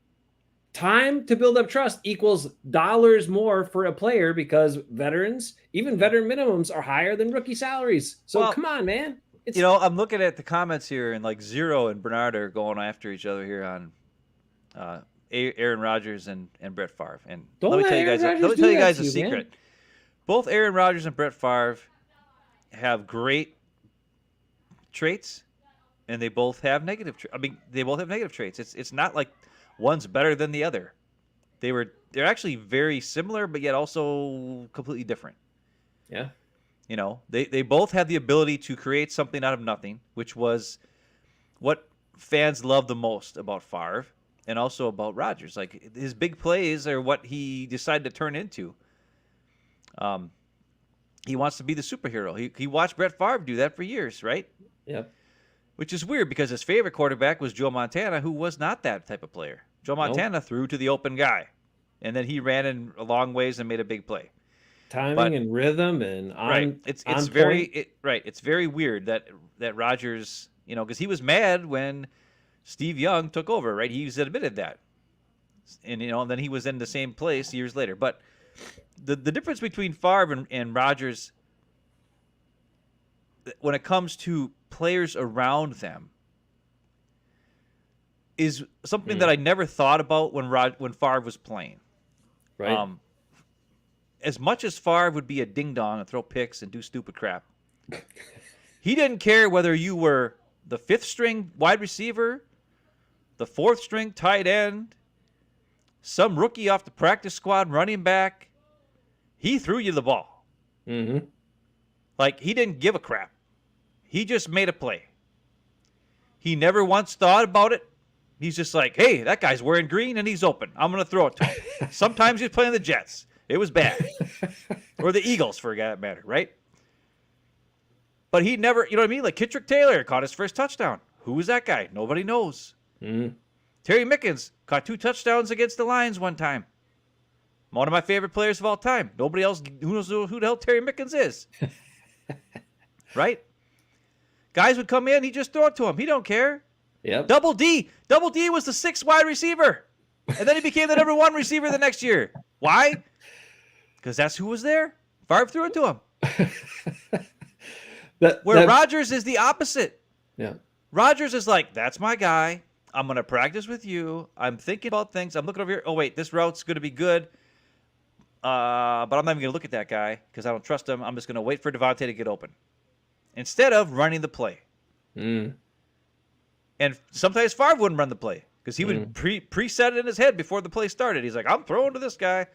Speaker 1: time to build up trust equals dollars more for a player because veterans, even veteran minimums, are higher than rookie salaries. So come on, man.
Speaker 2: I'm looking at the comments here, and like Zero and Bernard are going after each other here on Aaron Rodgers and Brett Favre. And let me tell you guys a secret. Man. Both Aaron Rodgers and Brett Favre have great traits, and they both have negative traits. They both have negative traits. It's not like one's better than the other. They're actually very similar, but yet also completely different.
Speaker 1: Yeah.
Speaker 2: You know, they both have the ability to create something out of nothing, which was what fans love the most about Favre and also about Rodgers. Like his big plays are what he decided to turn into. Um, he wants to be the superhero. He watched Brett Favre do that for years, right?
Speaker 1: Yep.
Speaker 2: Which is weird because his favorite quarterback was Joe Montana, who was not that type of player. Joe
Speaker 1: Nope.
Speaker 2: Montana threw to the open guy, and then he ran in a long ways and made a big play.
Speaker 1: Timing
Speaker 2: But
Speaker 1: and rhythm and
Speaker 2: right, it's
Speaker 1: on
Speaker 2: very
Speaker 1: point.
Speaker 2: right. It's very weird that Rodgers, you know, because he was mad when Steve Young took over. Right, he's admitted that, and you know, and then he was in the same place years later. But the difference between Favre and Rodgers when it comes to players around them is something that I never thought about when Favre was playing.
Speaker 1: Right.
Speaker 2: As much as Favre would be a ding dong and throw picks and do stupid crap, he didn't care whether you were the fifth string wide receiver, the fourth string tight end, some rookie off the practice squad running back. He threw you the ball.
Speaker 1: Mm-hmm.
Speaker 2: Like, he didn't give a crap. He just made a play. He never once thought about it. He's just like, hey, that guy's wearing green and he's open. I'm going to throw it to him. Sometimes he's playing the Jets. It was bad. Or the Eagles, for that matter, right? But he never, you know what I mean? Like Kittrick Taylor caught his first touchdown. Who was that guy? Nobody knows.
Speaker 1: Mm-hmm.
Speaker 2: Terry Mickens caught 2 touchdowns against the Lions one time. One of my favorite players of all time. Nobody else, who knows who the hell Terry Mickens is? Right? Guys would come in, he'd just throw it to him. He don't care.
Speaker 1: Yep.
Speaker 2: Double D was the 6th wide receiver. And then he became the number 1 receiver the next year. Why? Because that's who was there. Favre threw it to him. Where Rodgers is the opposite.
Speaker 1: Yeah.
Speaker 2: Rodgers is like, that's my guy. I'm going to practice with you. I'm thinking about things. I'm looking over here. Oh, wait, this route's going to be good. But I'm not even going to look at that guy because I don't trust him. I'm just going to wait for Devontae to get open. Instead of running the play.
Speaker 1: Mm.
Speaker 2: And sometimes Favre wouldn't run the play because he would preset it in his head before the play started. He's like, I'm throwing to this guy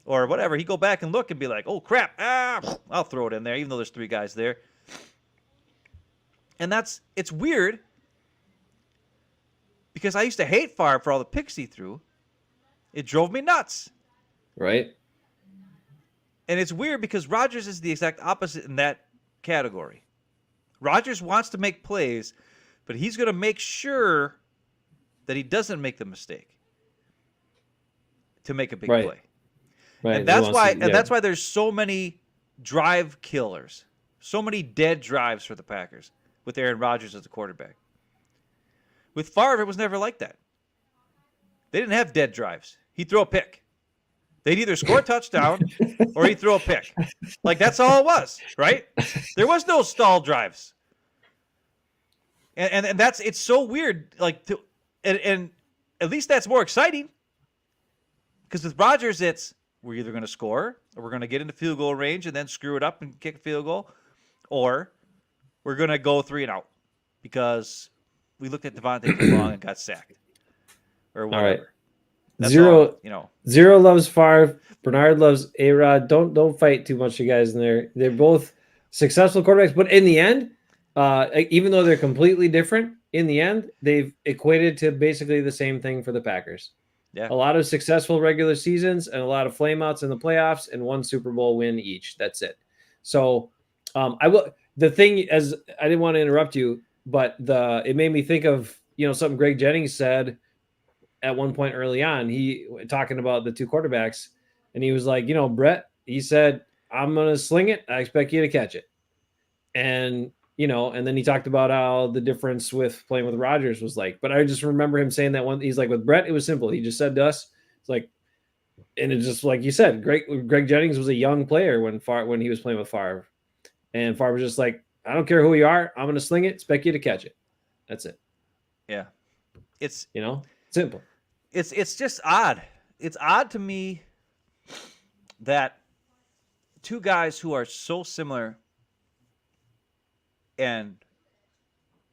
Speaker 2: or whatever. He'd go back and look and be like, oh, crap. I'll throw it in there even though there's 3 guys there. And it's weird because I used to hate Favre for all the picks he threw. It drove me nuts.
Speaker 1: Right.
Speaker 2: And it's weird because Rodgers is the exact opposite in that category. Rodgers wants to make plays, but he's going to make sure that he doesn't make the mistake to make a big play.
Speaker 1: Right.
Speaker 2: And that's why there's so many drive killers, so many dead drives for the Packers with Aaron Rodgers as the quarterback. With Favre, it was never like that. They didn't have dead drives. He'd throw a pick. They'd either score a touchdown or he'd throw a pick. Like, that's all it was, right? There was no stall drives. And that's, it's so weird. Like, and at least that's more exciting. Because with Rodgers, it's, we're either going to score or we're going to get into field goal range and then screw it up and kick a field goal. Or we're going to go 3 and out because we looked at Devontae too long and got sacked. Or whatever.
Speaker 1: All right.
Speaker 2: That's
Speaker 1: Zero,
Speaker 2: all, you know.
Speaker 1: Zero loves Favre. Bernard loves A-Rod. Don't fight too much, you guys in there. They're both successful quarterbacks, but in the end, even though they're completely different, in the end, they've equated to basically the same thing for the Packers.
Speaker 2: Yeah.
Speaker 1: A lot of successful regular seasons and a lot of flameouts in the playoffs and 1 Super Bowl win each. That's it. So the thing, as I didn't want to interrupt you, but it made me think of, something Greg Jennings said at one point early on. He talking about the 2 quarterbacks, and he was like, Brett, he said, I'm going to sling it. I expect you to catch it. And, and then he talked about how the difference with playing with Rodgers was like, but I just remember him saying that one, he's like, with Brett, it was simple. He just said to us, it's like, and it's just like you said, Greg Jennings was a young player when he was playing with Favre, and Favre was just like, I don't care who you are. I'm going to sling it. Expect you to catch it. That's it.
Speaker 2: Yeah. It's,
Speaker 1: simple.
Speaker 2: It's just odd. It's odd to me that 2 guys who are so similar and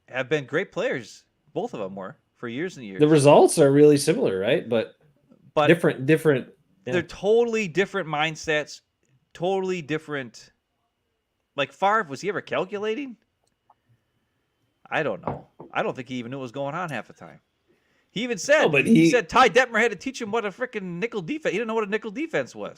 Speaker 2: have been great players, both of them were, for years and
Speaker 1: The
Speaker 2: years.
Speaker 1: results are really similar, right? But
Speaker 2: But
Speaker 1: different.
Speaker 2: they're
Speaker 1: Yeah.
Speaker 2: totally different mindsets, totally different. Like Favre, was he ever calculating? I don't know. I don't think he even knew what was going on half the time. He even
Speaker 1: Oh,
Speaker 2: said
Speaker 1: but
Speaker 2: he said Ty Detmer had to teach him what a freaking nickel defense. He didn't know what a nickel defense was.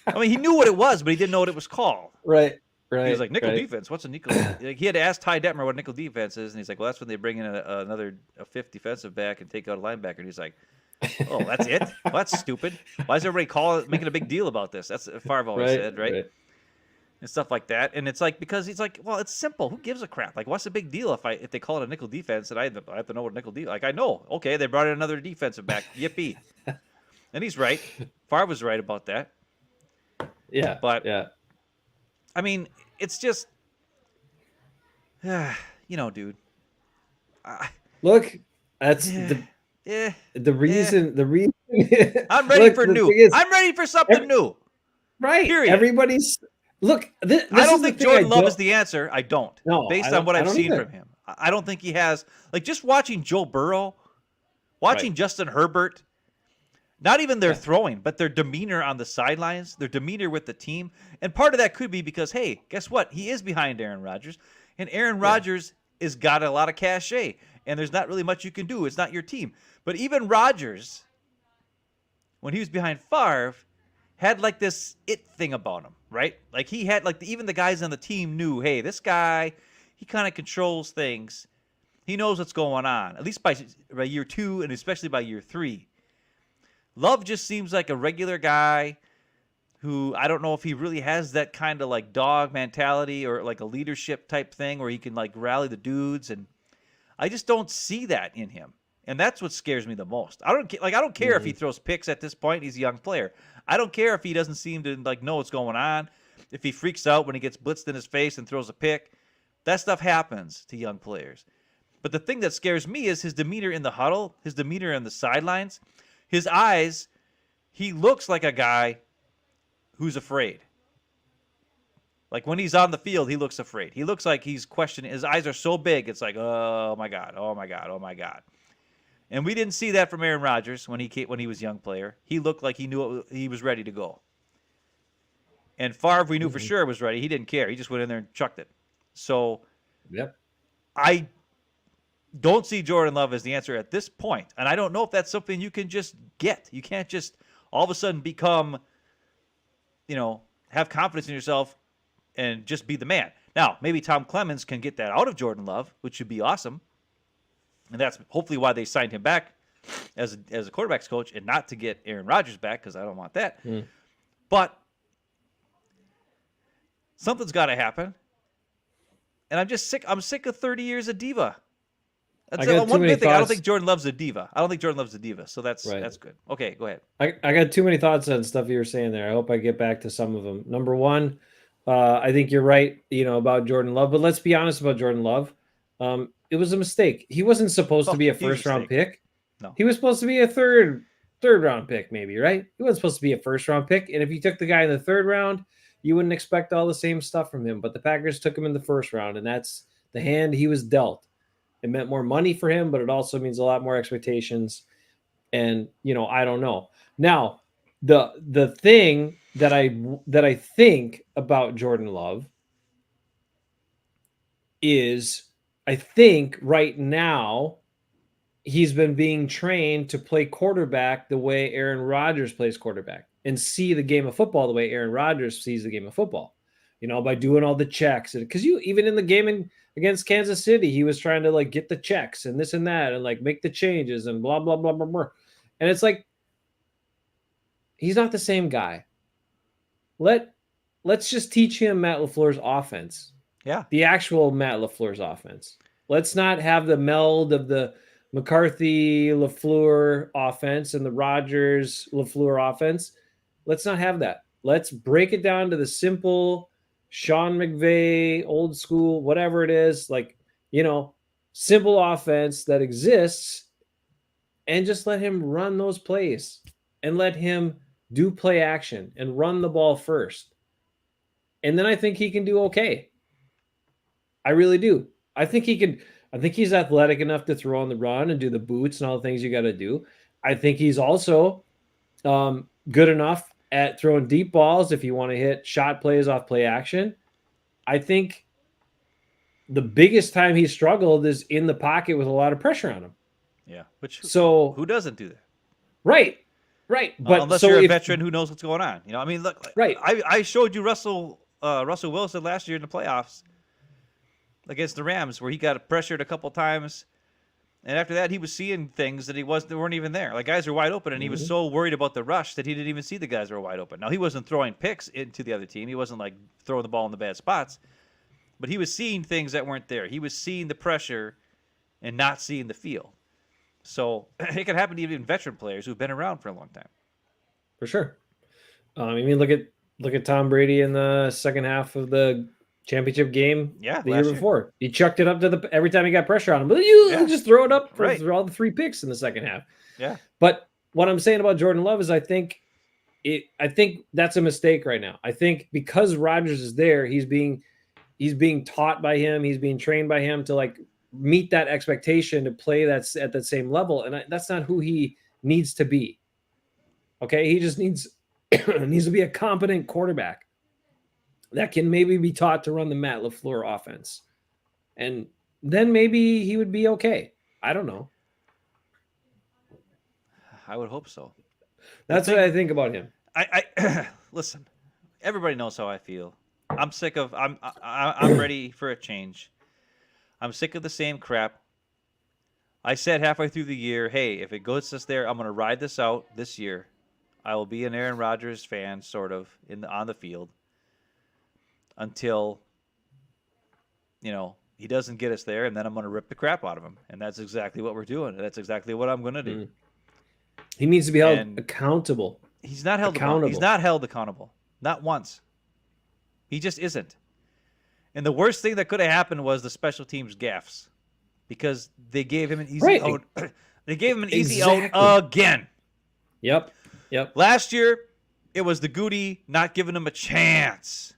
Speaker 2: I mean, he knew what it was, but he didn't know what it was called.
Speaker 1: right,
Speaker 2: He was
Speaker 1: right,
Speaker 2: like, nickel
Speaker 1: right.
Speaker 2: defense? What's a nickel? Like, he had to ask Ty Detmer what nickel defense is, and he's like, well, that's when they bring in a fifth defensive back and take out a linebacker. And he's like, oh, that's it? Well, that's stupid. Why is everybody making a big deal about this? That's what Favre always
Speaker 1: Right,
Speaker 2: said, right?
Speaker 1: right.
Speaker 2: And stuff like that. And it's like, because he's like, well, it's simple. Who gives a crap? Like, what's the big deal if they call it a nickel defense and I have to know what a nickel defense? Like, I know. Okay, they brought in another defensive back. Yippee. And he's right. Favre was right about that.
Speaker 1: Yeah,
Speaker 2: But
Speaker 1: yeah.
Speaker 2: I mean, it's just, dude. I,
Speaker 1: Look, that's
Speaker 2: yeah, yeah,
Speaker 1: the
Speaker 2: yeah.
Speaker 1: reason. The reason.
Speaker 2: I'm ready
Speaker 1: Look,
Speaker 2: for
Speaker 1: the
Speaker 2: new.
Speaker 1: thing is,
Speaker 2: I'm ready for something new.
Speaker 1: right.
Speaker 2: Period.
Speaker 1: Everybody's look.
Speaker 2: I
Speaker 1: This
Speaker 2: don't
Speaker 1: is the
Speaker 2: think
Speaker 1: thing. I
Speaker 2: Jordan Love is
Speaker 1: don't.
Speaker 2: the answer. I don't.
Speaker 1: No,
Speaker 2: Based on what
Speaker 1: I
Speaker 2: I've
Speaker 1: don't
Speaker 2: seen
Speaker 1: either.
Speaker 2: from him, I don't think he has. Like, just watching Joe Burrow, watching
Speaker 1: Right.
Speaker 2: Justin Herbert, not even their
Speaker 1: Yeah.
Speaker 2: throwing, but their demeanor on the sidelines, their demeanor with the team. And part of that could be because, hey, guess what? He is behind Aaron Rodgers, and Aaron
Speaker 1: Yeah.
Speaker 2: Rodgers has got a lot of cachet, and there's not really much you can do. It's not your team. But even Rodgers, when he was behind Favre, had like this it thing about him, right? Like he had like even the guys on the team knew, hey, this guy, he kind of controls things. He knows what's going on, at least by year 2 and especially by year 3. Love just seems like a regular guy who I don't know if he really has that kind of like dog mentality or like a leadership type thing where he can like rally the dudes, and I just don't see that in him. And that's what scares me the most. I don't care if he throws picks at this point. He's a young player. I don't care if he doesn't seem to like know what's going on. If he freaks out when he gets blitzed in his face and throws a pick, that stuff happens to young players. But the thing that scares me is his demeanor in the huddle, his demeanor on the sidelines, his eyes. He looks like a guy who's afraid. Like when he's on the field, he looks afraid. He looks like he's questioning. His eyes are so big, it's like, oh my God, oh my God, oh my God. And we didn't see that from Aaron Rodgers when he was a young player. He looked like he knew he was ready to go. And Favre, we knew for sure was ready. He didn't care. He just went in there and chucked it. So
Speaker 1: Yep.
Speaker 2: I don't see Jordan Love as the answer at this point. And I don't know if that's something you can just get. You can't just all of a sudden become, have confidence in yourself and just be the man. Now, maybe Tom Clemens can get that out of Jordan Love, which would be awesome. And that's hopefully why they signed him back as a quarterback's coach and not to get Aaron Rodgers back, because I don't want that. But something's got to happen. And I'm just sick. I'm sick of 30 years of diva. That's one good thing. I don't think Jordan Love's a diva. So that's good. Okay, go ahead.
Speaker 1: I got too many thoughts on stuff you were saying there. I hope I get back to some of them. Number one, I think you're right, about Jordan Love. But let's be honest about Jordan Love. It was a mistake. He wasn't supposed to be a first-round pick.
Speaker 2: No.
Speaker 1: He was supposed to be a third-round pick, maybe, right? He wasn't supposed to be a first-round pick. And if you took the guy in the third round, you wouldn't expect all the same stuff from him. But the Packers took him in the first round, and that's the hand he was dealt. It meant more money for him, but it also means a lot more expectations. And, I don't know. Now, the thing that I think about Jordan Love is I think right now he's been being trained to play quarterback the way Aaron Rodgers plays quarterback and see the game of football the way Aaron Rodgers sees the game of football, by doing all the checks. Because even in the game against Kansas City, he was trying to like get the checks and this and that and like make the changes and blah, blah, blah, blah, blah. And it's like, he's not the same guy. Let's just teach him Matt LaFleur's offense.
Speaker 2: Yeah.
Speaker 1: The actual Matt LaFleur's offense. Let's not have the meld of the McCarthy LaFleur offense and the Rodgers LaFleur offense. Let's not have that. Let's break it down to the simple Sean McVay, old school, whatever it is, like, simple offense that exists, and just let him run those plays and let him do play action and run the ball first. And then I think he can do okay. I really do. I think he can. I think he's athletic enough to throw on the run and do the boots and all the things you got to do. I think he's also good enough at throwing deep balls if you want to hit shot plays off play action. I think the biggest time he struggled is in the pocket with a lot of pressure on him.
Speaker 2: Yeah, which
Speaker 1: So
Speaker 2: who doesn't do that?
Speaker 1: right. But
Speaker 2: Unless
Speaker 1: so
Speaker 2: you're a
Speaker 1: if
Speaker 2: veteran who knows what's going on. I mean, look,
Speaker 1: right.
Speaker 2: I showed you Russell Wilson last year in the playoffs against the Rams where he got pressured a couple times. And after that, he was seeing things that weren't even there. Like guys were wide open, and he was so worried about the rush that he didn't even see the guys that were wide open. Now he wasn't throwing picks into the other team. He wasn't like throwing the ball in the bad spots, but he was seeing things that weren't there. He was seeing the pressure and not seeing the field. So it can happen to even veteran players who've been around for a long time.
Speaker 1: For sure. I mean, look at Tom Brady in the second half of the championship game the year before. He chucked it up to every time he got pressure on him. But you just throw it up for all the 3 picks in the second half.
Speaker 2: Yeah.
Speaker 1: But what I'm saying about Jordan Love is I think that's a mistake right now. I think because Rodgers is there, he's being taught by him, he's being trained by him to like meet that expectation to play that's at that same level, and that's not who he needs to be. Okay, he just needs to be a competent quarterback that can maybe be taught to run the Matt LaFleur offense, and then maybe he would be okay. I don't know.
Speaker 2: I would hope so.
Speaker 1: That's what I think about him.
Speaker 2: I listen. Everybody knows how I feel. I'm sick of. I'm ready for a change. I'm sick of the same crap. I said halfway through the year, hey, if it goes us there, I'm going to ride this out this year. I will be an Aaron Rodgers fan, sort of, on the field until, he doesn't get us there, and then I'm going to rip the crap out of him. And that's exactly what we're doing. And that's exactly what I'm going to do.
Speaker 1: He needs to be held accountable.
Speaker 2: He's not held accountable. He's not held accountable. Not once. He just isn't. And the worst thing that could have happened was the special teams gaffes, because they gave him an easy out. They gave him an easy out again.
Speaker 1: Yep.
Speaker 2: Last year, it was the Gute not giving him a chance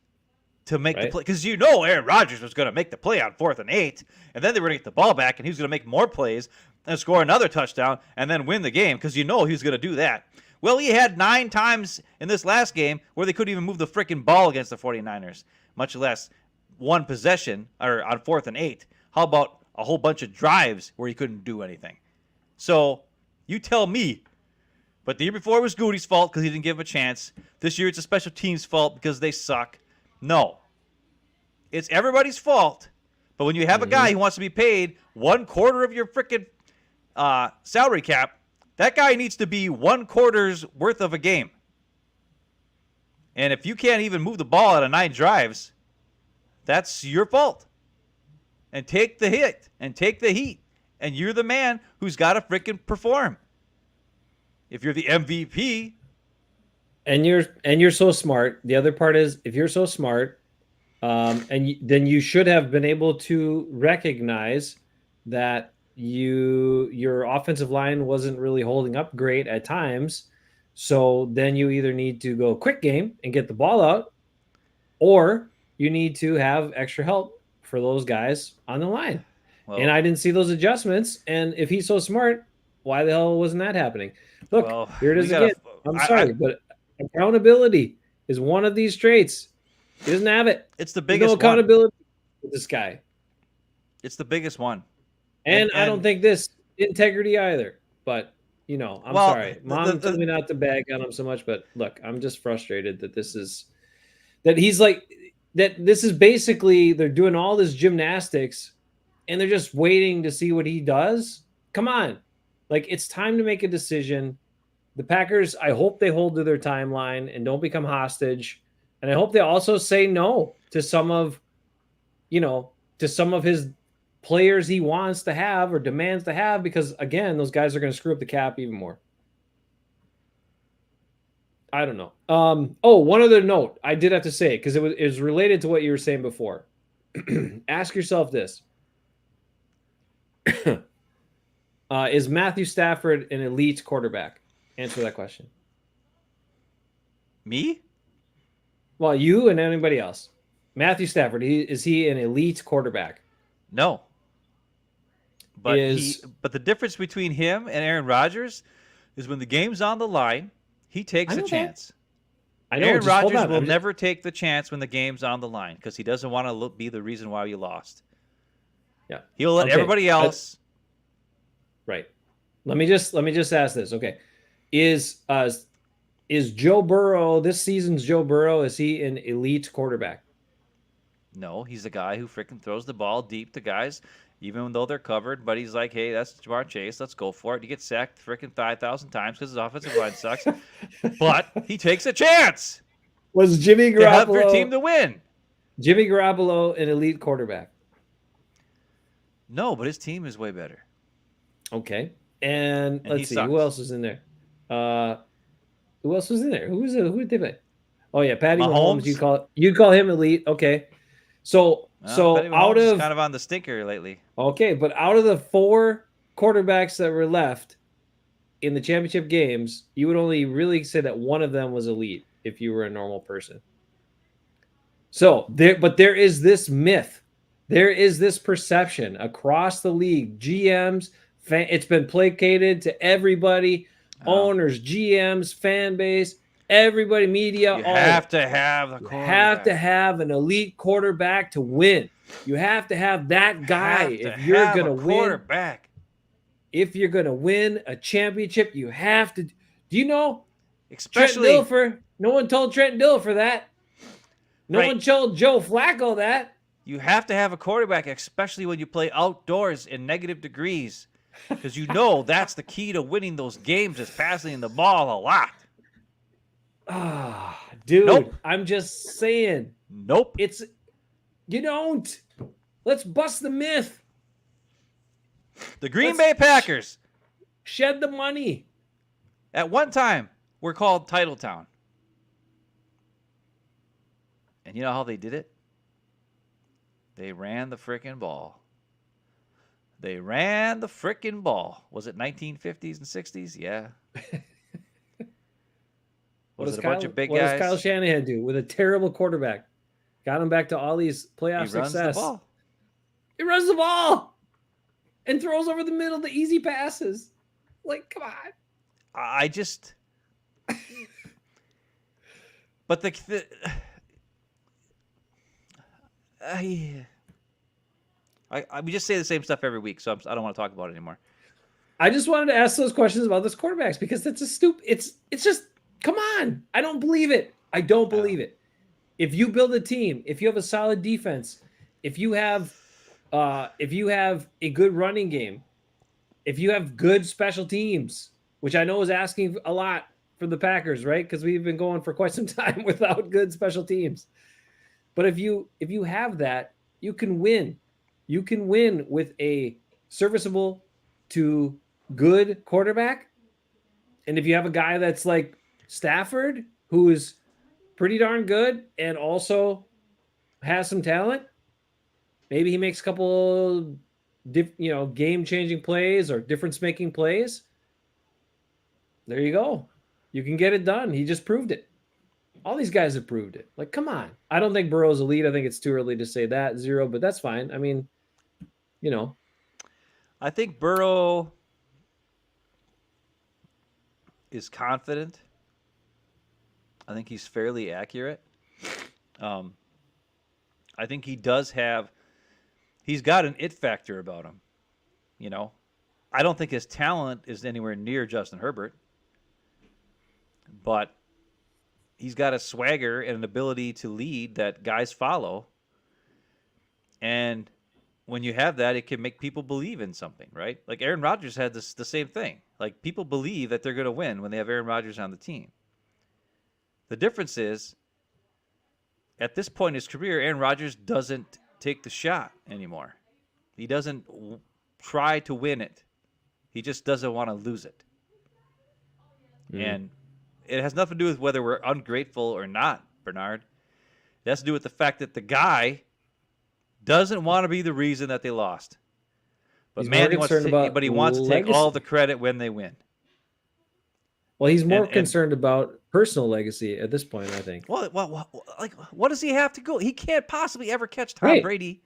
Speaker 2: to make the play, because Aaron Rodgers was going to make the play on 4th and 8, and then they were going to get the ball back, and he was going to make more plays and score another touchdown and then win the game, because he was going to do that. Well, he had 9 times in this last game where they couldn't even move the freaking ball against the 49ers, much less one possession or on 4th and 8. How about a whole bunch of drives where he couldn't do anything? So you tell me. But the year before it was Gute's fault because he didn't give him a chance. This year it's a special team's fault because they suck. No. It's everybody's fault. But when you have a guy who wants to be paid 1/4 of your freaking salary cap, that guy needs to be 1/4's worth of a game. And if you can't even move the ball out of 9 drives, that's your fault. And take the hit and take the heat. And you're the man who's got to freaking perform. If you're the MVP.
Speaker 1: And you're so smart. The other part is, if you're so smart, then you should have been able to recognize that your offensive line wasn't really holding up great at times. So then you either need to go quick game and get the ball out, or you need to have extra help for those guys on the line. Well, and I didn't see those adjustments. And if he's so smart, why the hell wasn't that happening? Look, here it is again. I'm sorry, but accountability is one of these traits. He doesn't have it.
Speaker 2: It's the biggest
Speaker 1: accountability with this guy.
Speaker 2: It's the biggest one.
Speaker 1: And I don't think this integrity either. But, I'm sorry. Mom told me not to bag on him so much. But look, I'm just frustrated that this is basically they're doing all this gymnastics and they're just waiting to see what he does. Come on. Like, it's time to make a decision. The Packers, I hope they hold to their timeline and don't become hostage. And I hope they also say no to some of his players he wants to have or demands to have, because, again, those guys are going to screw up the cap even more. I don't know. One other note. I did have to say it because it was related to what you were saying before. Ask yourself this. Is Matthew Stafford an elite quarterback? Answer that question.
Speaker 2: Me?
Speaker 1: Well, you and anybody else. Matthew Stafford, is he an elite quarterback?
Speaker 2: No.
Speaker 1: is
Speaker 2: But the difference between him and Aaron Rodgers is when the game's on the line, he takes
Speaker 1: I
Speaker 2: a
Speaker 1: know that.
Speaker 2: chance.
Speaker 1: I know.
Speaker 2: Aaron
Speaker 1: Just hold
Speaker 2: Rodgers
Speaker 1: on.
Speaker 2: will never take the chance when the game's on the line because he doesn't want to be the reason why you lost.
Speaker 1: Yeah.
Speaker 2: He'll let everybody else.
Speaker 1: Right. Let me just ask this. Okay. Is Joe Burrow this season's Joe Burrow? Is he an elite quarterback?
Speaker 2: No, he's the guy who freaking throws the ball deep to guys, even though they're covered. But he's like, hey, that's Jamar Chase. Let's go for it. He gets sacked freaking 5,000 times because his offensive line sucks. But he takes a chance.
Speaker 1: Was Jimmy
Speaker 2: to help your
Speaker 1: Garoppolo
Speaker 2: team to win?
Speaker 1: Jimmy Garoppolo an elite quarterback?
Speaker 2: No, but his team is way better.
Speaker 1: Okay. And
Speaker 2: he
Speaker 1: let's see,
Speaker 2: sucks.
Speaker 1: who else was in there? Who else was in there? Who did they play? Oh yeah, Patty Mahomes. You'd call him elite. Okay. So
Speaker 2: Patty Mahomes
Speaker 1: out
Speaker 2: is
Speaker 1: of
Speaker 2: kind of on the stinker lately.
Speaker 1: okay, but out of the 4 quarterbacks that were left in the championship games, you would only really say that one of them was elite if you were a normal person. So there is this myth, there is this perception across the league, GMs, it's been placated to everybody, owners, GMs, fan base, everybody, media.
Speaker 2: You have to have the quarterback.
Speaker 1: You have to have an elite quarterback to win. You have to have that guy if you're going to win. If you're going to win a championship, you have to. Do you know?
Speaker 2: Especially
Speaker 1: Trent Dilfer. No one told Trent Dilfer that. No one told Joe Flacco that.
Speaker 2: You have to have a quarterback, especially when you play outdoors in negative degrees, because you know that's the key to winning those games is passing the ball a lot.
Speaker 1: Ah, dude, nope. I'm just saying.
Speaker 2: Nope.
Speaker 1: You don't. Let's bust the myth.
Speaker 2: The Green Bay Packers
Speaker 1: shed the money.
Speaker 2: At one time, were called Title Town. And you know how they did it? They ran the frickin' ball. They ran the frickin' ball. Was it 1950s and 60s? Yeah. Was it a bunch of big guys?
Speaker 1: What does Kyle Shanahan do with a terrible quarterback? Got him back to all these playoff success.
Speaker 2: He runs the ball.
Speaker 1: He runs the ball and throws over the middle the easy passes. Like, come on.
Speaker 2: I just... But we just say the same stuff every week, so I don't want to talk about it anymore.
Speaker 1: I just wanted to ask those questions about those quarterbacks because that's a stupid. It's just, come on. I don't believe it. I don't believe it. If you build a team, if you have a solid defense, if you have a good running game, if you have good special teams, which I know is asking a lot for the Packers, right? Because we've been going for quite some time without good special teams. But if you have that, you can win. You can win with a serviceable to good quarterback. And if you have a guy that's like Stafford, who is pretty darn good and also has some talent, maybe he makes a couple game-changing plays or difference-making plays. There you go. You can get it done. He just proved it. All these guys have proved it. Like, come on. I don't think Burrow's elite. I think it's too early to say that. 0, but that's fine. I mean,
Speaker 2: I think Burrow is confident. I think he's fairly accurate. I think he does have... He's got an it factor about him. I don't think his talent is anywhere near Justin Herbert. But he's got a swagger and an ability to lead that guys follow. And when you have that, it can make people believe in something, right? Like Aaron Rodgers had the same thing. Like people believe that they're going to win when they have Aaron Rodgers on the team. The difference is, at this point in his career, Aaron Rodgers doesn't take the shot anymore. He doesn't try to win it. He just doesn't want to lose it. And it has nothing to do with whether we're ungrateful or not, Bernard. It has to do with the fact that the guy doesn't want to be the reason that they lost. But he wants to take all the credit when they win.
Speaker 1: Well, he's more concerned about personal legacy at this point, I think.
Speaker 2: Well, like, what does he have to go? He can't possibly ever catch Tom Brady.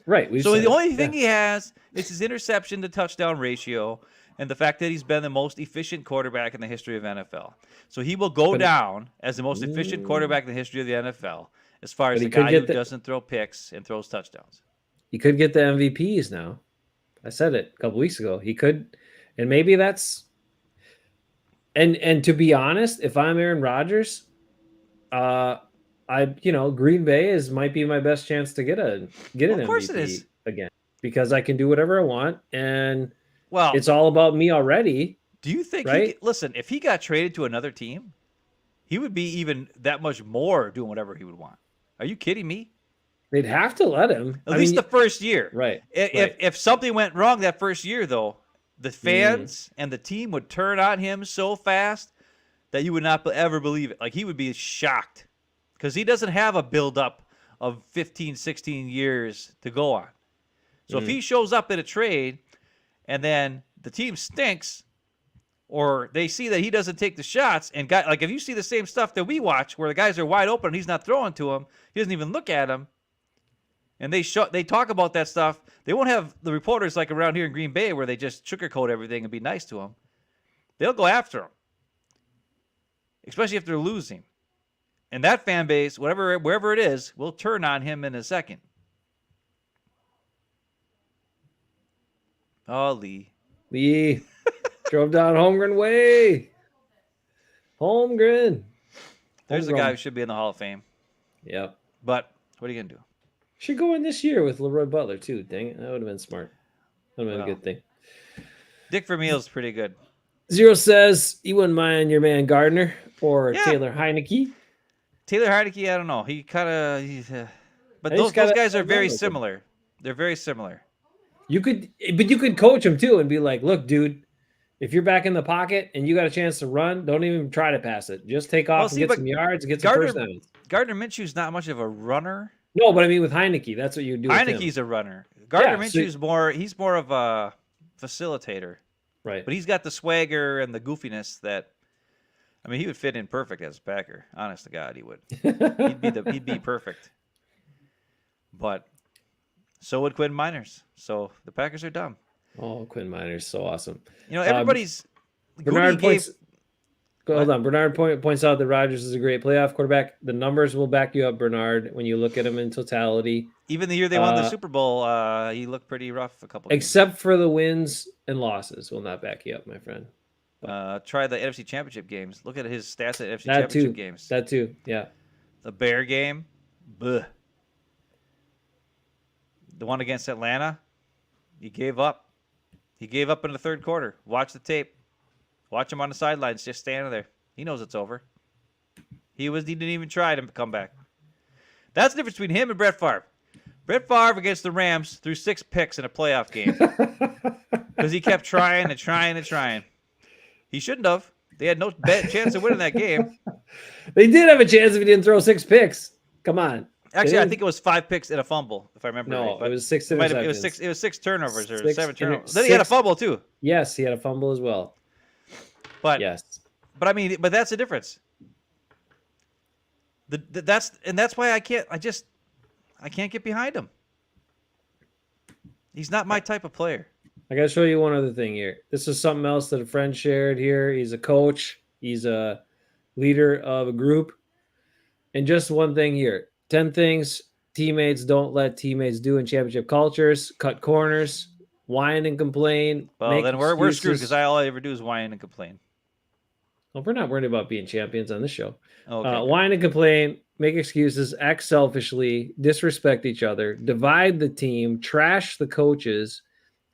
Speaker 1: Right. We've
Speaker 2: So
Speaker 1: said
Speaker 2: the
Speaker 1: it.
Speaker 2: only
Speaker 1: Yeah.
Speaker 2: thing he has is his interception to touchdown ratio and the fact that he's been the most efficient quarterback in the history of NFL. So he will go
Speaker 1: But
Speaker 2: down as the most efficient
Speaker 1: mm,
Speaker 2: quarterback in the history of the NFL as far as
Speaker 1: but
Speaker 2: the guy who doesn't throw picks and throws touchdowns.
Speaker 1: he could get the MVPs now. I said it a couple weeks ago. He could, and maybe that's and to be honest, if I'm Aaron Rodgers, uh, Green Bay is might be my best chance to get an
Speaker 2: Well, of course it is.
Speaker 1: MVP again because I can do whatever I want, and
Speaker 2: Well,
Speaker 1: it's all about me already,
Speaker 2: do you think
Speaker 1: right?
Speaker 2: listen, if he got traded to another team, he would be even that much more doing whatever he would want. Are you kidding me?
Speaker 1: They'd have to let him.
Speaker 2: At
Speaker 1: I
Speaker 2: least
Speaker 1: mean,
Speaker 2: the first year.
Speaker 1: right,
Speaker 2: If
Speaker 1: right.
Speaker 2: if something went wrong that first year, though, the
Speaker 1: Mm,
Speaker 2: fans and the team would turn on him so fast that you would not ever believe it. Like he would be shocked because he doesn't have a buildup of 15, 16 years to go on. So if
Speaker 1: mm.
Speaker 2: he shows up in a trade and then the team stinks, or they see that he doesn't take the shots, and like if you see the same stuff that we watch where the guys are wide open and he's not throwing to them, he doesn't even look at them, and they talk about that stuff. They won't have the reporters like around here in Green Bay where they just sugarcoat everything and be nice to him. They'll go after him, especially if they're losing. And that fan base, wherever it is, will turn on him in a second. Oh, Lee.
Speaker 1: Lee drove down Holmgren Way. Holmgren.
Speaker 2: There's a guy who should be in the Hall of Fame.
Speaker 1: Yep.
Speaker 2: But what are you going to do?
Speaker 1: Should go in this year with Leroy Butler too. Dang it, that would have been smart. That would have been a good thing.
Speaker 2: Dick Vermeil's pretty good.
Speaker 1: Zero says you wouldn't mind your man Gardner or Taylor Heineke.
Speaker 2: Taylor Heineke, I don't know. He kind of, but those guys are very similar. They're very similar.
Speaker 1: You could coach him too and be like, look, dude, if you're back in the pocket and you got a chance to run, don't even try to pass it. Just take off and get some yards, get some first downs.
Speaker 2: Gardner Minshew's not much of a runner.
Speaker 1: No, but I mean with Heineke, that's what you do.
Speaker 2: Heineke's a runner. Gardner Minshew's he's more of a facilitator.
Speaker 1: Right.
Speaker 2: But he's got the swagger and the goofiness that, I mean, he would fit in perfect as a Packer. Honest to God, he would. He'd be perfect. But so would Quinn Miners. So the Packers are dumb.
Speaker 1: Oh, Quinn Miners, so awesome.
Speaker 2: Everybody's
Speaker 1: Bernard points. Hold on. Bernard points out that Rodgers is a great playoff quarterback. The numbers will back you up, Bernard, when you look at him in totality.
Speaker 2: Even the year they won the Super Bowl, he looked pretty rough a couple
Speaker 1: except
Speaker 2: games.
Speaker 1: For the wins and losses will not back you up, my friend.
Speaker 2: Try the NFC Championship games. Look at his stats at NFC Championship games.
Speaker 1: That too, yeah.
Speaker 2: The Bear game, bleh. The one against Atlanta, he gave up. He gave up in the third quarter. Watch the tape. Watch him on the sidelines, just standing there. He knows it's over. He didn't even try to come back. That's the difference between him and Brett Favre. Brett Favre against the Rams threw 6 picks in a playoff game because he kept trying and trying and trying. He shouldn't have. They had no chance of winning that game.
Speaker 1: They did have a chance if he didn't throw 6 picks. Come on.
Speaker 2: Actually, I think it was 5 picks and a fumble, if I remember right.
Speaker 1: No, it was 6 interceptions.
Speaker 2: It was 6 turnovers or 7 turnovers. Then he had a fumble too.
Speaker 1: Yes, he had a fumble as well.
Speaker 2: But
Speaker 1: yes,
Speaker 2: but I mean, that's the difference. That's why I can't get behind him. He's not my type of player.
Speaker 1: I gotta show you one other thing here. This is something else that a friend shared here. He's a coach. He's a leader of a group. And just one thing here: 10 things teammates don't let teammates do in championship cultures. Cut corners, whine and complain.
Speaker 2: Well, then we're screwed because all I ever do is whine and complain.
Speaker 1: Well, we're not worried about being champions on this show.
Speaker 2: Okay.
Speaker 1: Whine and complain, make excuses, act selfishly, disrespect each other, divide the team, trash the coaches,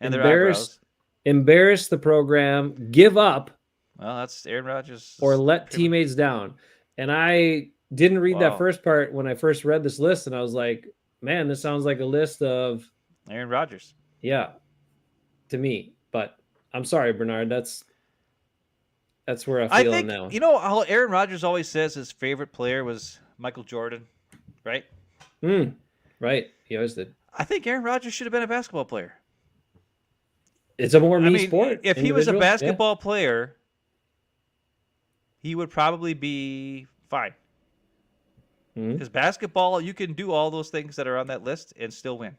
Speaker 2: and
Speaker 1: embarrass the program, give up.
Speaker 2: Well, that's Aaron Rodgers.
Speaker 1: Or let teammates down. And I didn't read that first part when I first read this list, and I was like, man, this sounds like a list of
Speaker 2: Aaron Rodgers.
Speaker 1: Yeah, to me. But I'm sorry, Bernard. That's where I feel now.
Speaker 2: You know how Aaron Rodgers always says his favorite player was Michael Jordan, right?
Speaker 1: Right. He always did.
Speaker 2: I think Aaron Rodgers should have been a basketball player.
Speaker 1: It's a more sport.
Speaker 2: If he was a basketball player, he would probably be fine. Because basketball, you can do all those things that are on that list and still win.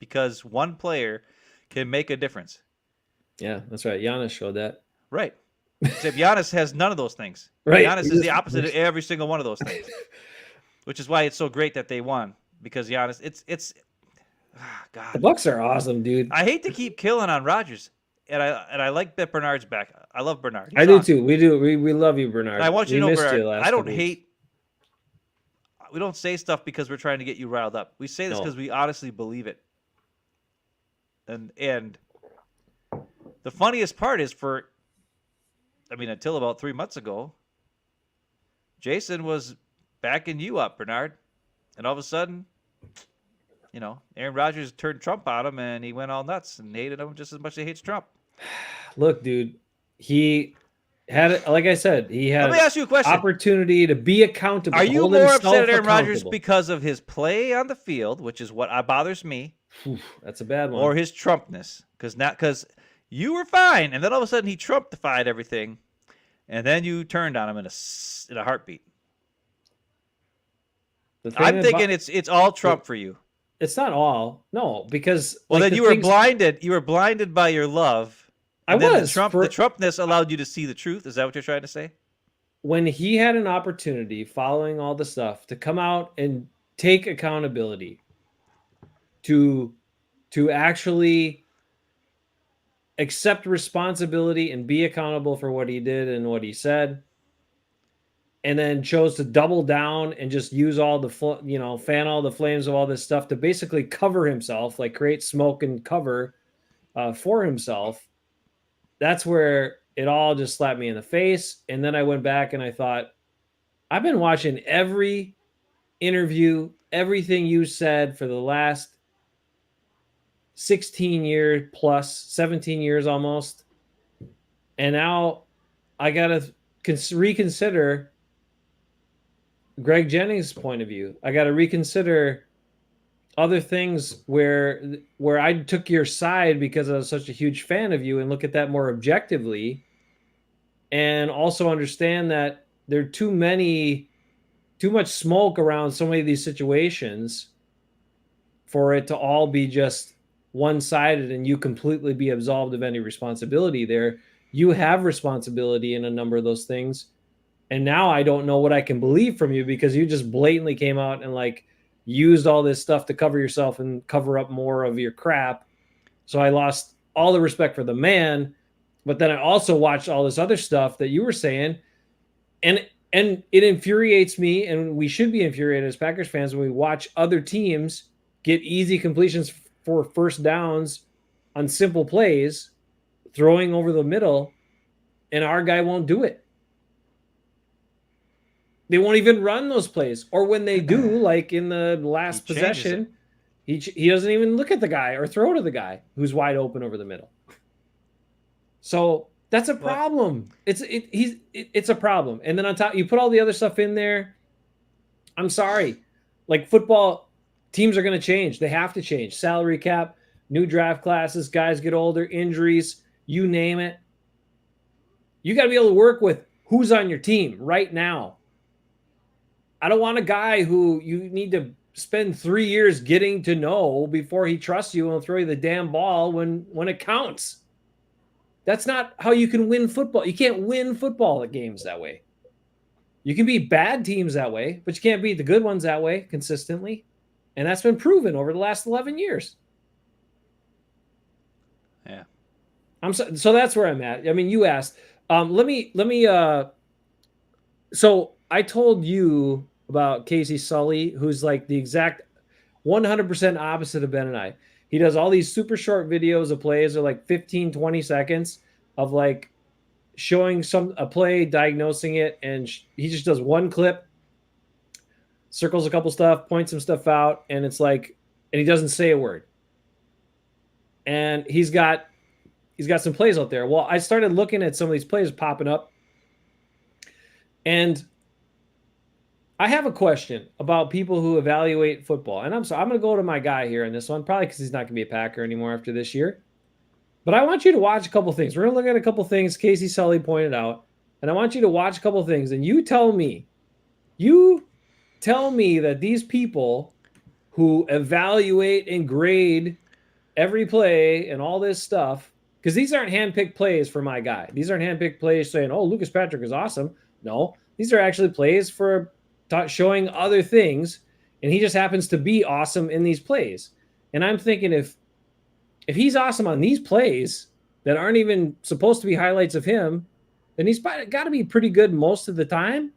Speaker 2: because one player can make a difference.
Speaker 1: Yeah, that's right. Giannis showed that.
Speaker 2: Right. Except Giannis has none of those things.
Speaker 1: Right.
Speaker 2: Giannis is the opposite of every single one of those things, which is why it's so great that they won because Giannis.
Speaker 1: The
Speaker 2: God.
Speaker 1: Bucks are awesome, dude.
Speaker 2: I hate to keep killing on Rodgers, and I like that Bernard's back. I love Bernard. He's
Speaker 1: I do
Speaker 2: awesome.
Speaker 1: too. We do. We love you, Bernard.
Speaker 2: And I want you
Speaker 1: We
Speaker 2: to know,
Speaker 1: missed you
Speaker 2: Bernard.
Speaker 1: the last
Speaker 2: I don't
Speaker 1: couple weeks.
Speaker 2: hate. We don't say stuff because we're trying to get you riled up. We say this because we honestly believe it. And the funniest part is until about 3 months ago, Jason was backing you up, Bernard, and all of a sudden, Aaron Rodgers turned Trump on him, and he went all nuts and hated him just as much as he hates Trump.
Speaker 1: Look, dude, he had, like I said, he had.
Speaker 2: Let me ask you a question.
Speaker 1: Opportunity to be accountable.
Speaker 2: Are you more upset at Aaron Rodgers because of his play on the field, which is what bothers me?
Speaker 1: That's a bad one.
Speaker 2: Or his Trumpness, because you were fine, and then all of a sudden he Trumpified everything, and then you turned on him in a heartbeat. I'm thinking it's all Trump for you.
Speaker 1: It's not all, no, because
Speaker 2: then you were blinded. You were blinded by your love.
Speaker 1: I was.
Speaker 2: The Trumpness allowed you to see the truth. Is that what you're trying to say?
Speaker 1: When he had an opportunity, following all the stuff, to come out and take accountability, to actually accept responsibility and be accountable for what he did and what he said, and then chose to double down and just use all the fan all the flames of all this stuff to basically cover himself, like create smoke and cover for himself. That's where it all just slapped me in the face. And then I went back and I thought, I've been watching every interview, everything you said for the last 16 years plus, 17 years almost. And now I got to reconsider Greg Jennings' point of view. I got to reconsider other things where I took your side because I was such a huge fan of you, and look at that more objectively, and also understand that there are too much smoke around so many of these situations for it to all be just one-sided and you completely be absolved of any responsibility there. You have responsibility in a number of those things. And now I don't know what I can believe from you because you just blatantly came out and used all this stuff to cover yourself and cover up more of your crap. So I lost all the respect for the man, but then I also watched all this other stuff that you were saying, and it infuriates me, and we should be infuriated as Packers fans when we watch other teams get easy completions for first downs on simple plays, throwing over the middle, and our guy won't do it. They won't even run those plays. Or when they do, like in the last possession, he doesn't even look at the guy or throw to the guy who's wide open over the middle. So that's a problem. It's a problem. And then on top, you put all the other stuff in there. I'm sorry. Like football, teams are going to change. They have to change. Salary cap, new draft classes, guys get older, injuries, you name it. You got to be able to work with who's on your team right now. I don't want a guy who you need to spend 3 years getting to know before he trusts you and will throw you the damn ball when it counts. That's not how you can win football. You can't win football games that way. You can beat bad teams that way, but you can't beat the good ones that way consistently. And that's been proven over the last 11 years.
Speaker 2: Yeah.
Speaker 1: So that's where I'm at. I mean, you asked. So I told you about Casey Sully, who's like the exact 100% opposite of Ben and I. He does all these super short videos of plays, or like 15, 20 seconds of like showing a play, diagnosing it, and he just does one clip, circles a couple stuff, points some stuff out, and it's like, and he doesn't say a word. And he's got some plays out there. Well, I started looking at some of these plays popping up, and I have a question about people who evaluate football. And I'm going to go to my guy here on this one, probably because he's not going to be a Packer anymore after this year. But I want you to watch a couple things. We're going to look at a couple things Casey Sully pointed out, and I want you to watch a couple things, and you tell me that these people who evaluate and grade every play and all this stuff, because these aren't handpicked plays for my guy. These aren't handpicked plays saying, "Oh, Lucas Patrick is awesome." No, these are actually plays for showing other things, and he just happens to be awesome in these plays. And I'm thinking if he's awesome on these plays that aren't even supposed to be highlights of him, then he's got to be pretty good most of the time.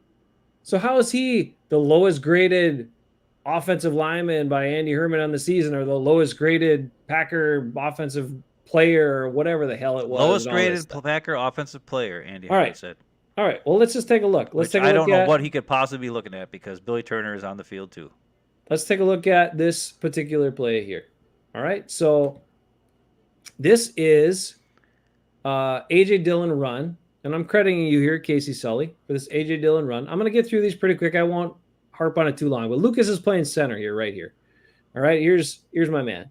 Speaker 1: So how is he the lowest graded offensive lineman by Andy Herman on the season, or the lowest graded Packer offensive player, or whatever the hell it was?
Speaker 2: Lowest graded Packer offensive player, Andy Herman said.
Speaker 1: All right. Well, let's just take a look.
Speaker 2: I don't know what he could possibly be looking at, because Billy Turner is on the field too.
Speaker 1: Let's take a look at this particular play here. All right. So this is A.J. Dillon run, and I'm crediting you here, Casey Sully, for this A.J. Dillon run. I'm going to get through these pretty quick. I won't harp on it too long, but Lucas is playing center here, right here. All right. Here's my man.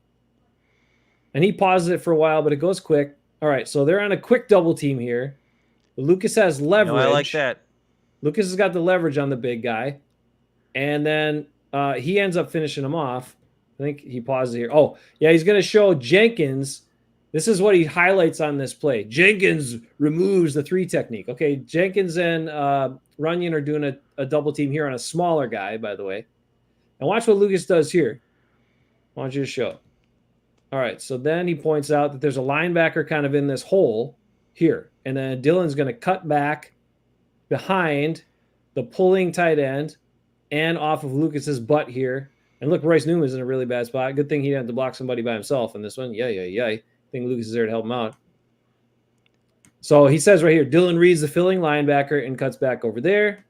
Speaker 1: And he pauses it for a while, but it goes quick. All right. So they're on a quick double team here. Lucas has leverage.
Speaker 2: I like that.
Speaker 1: Lucas has got the leverage on the big guy. And then he ends up finishing him off. I think he pauses here. Oh, yeah, he's going to show Jenkins. This is what he highlights on this play. Jenkins removes the 3 technique. Okay, Jenkins and Runyon are doing a double team here on a smaller guy, by the way. And watch what Lucas does here. I want you to show. All right, so then he points out that there's a linebacker kind of in this hole here. And then Dillon's going to cut back behind the pulling tight end and off of Lucas's butt here. And look, Royce Newman's in a really bad spot. Good thing he didn't have to block somebody by himself in this one. Yeah. I think Lucas is there to help him out. So he says right here, Dillon reads the filling linebacker and cuts back over there.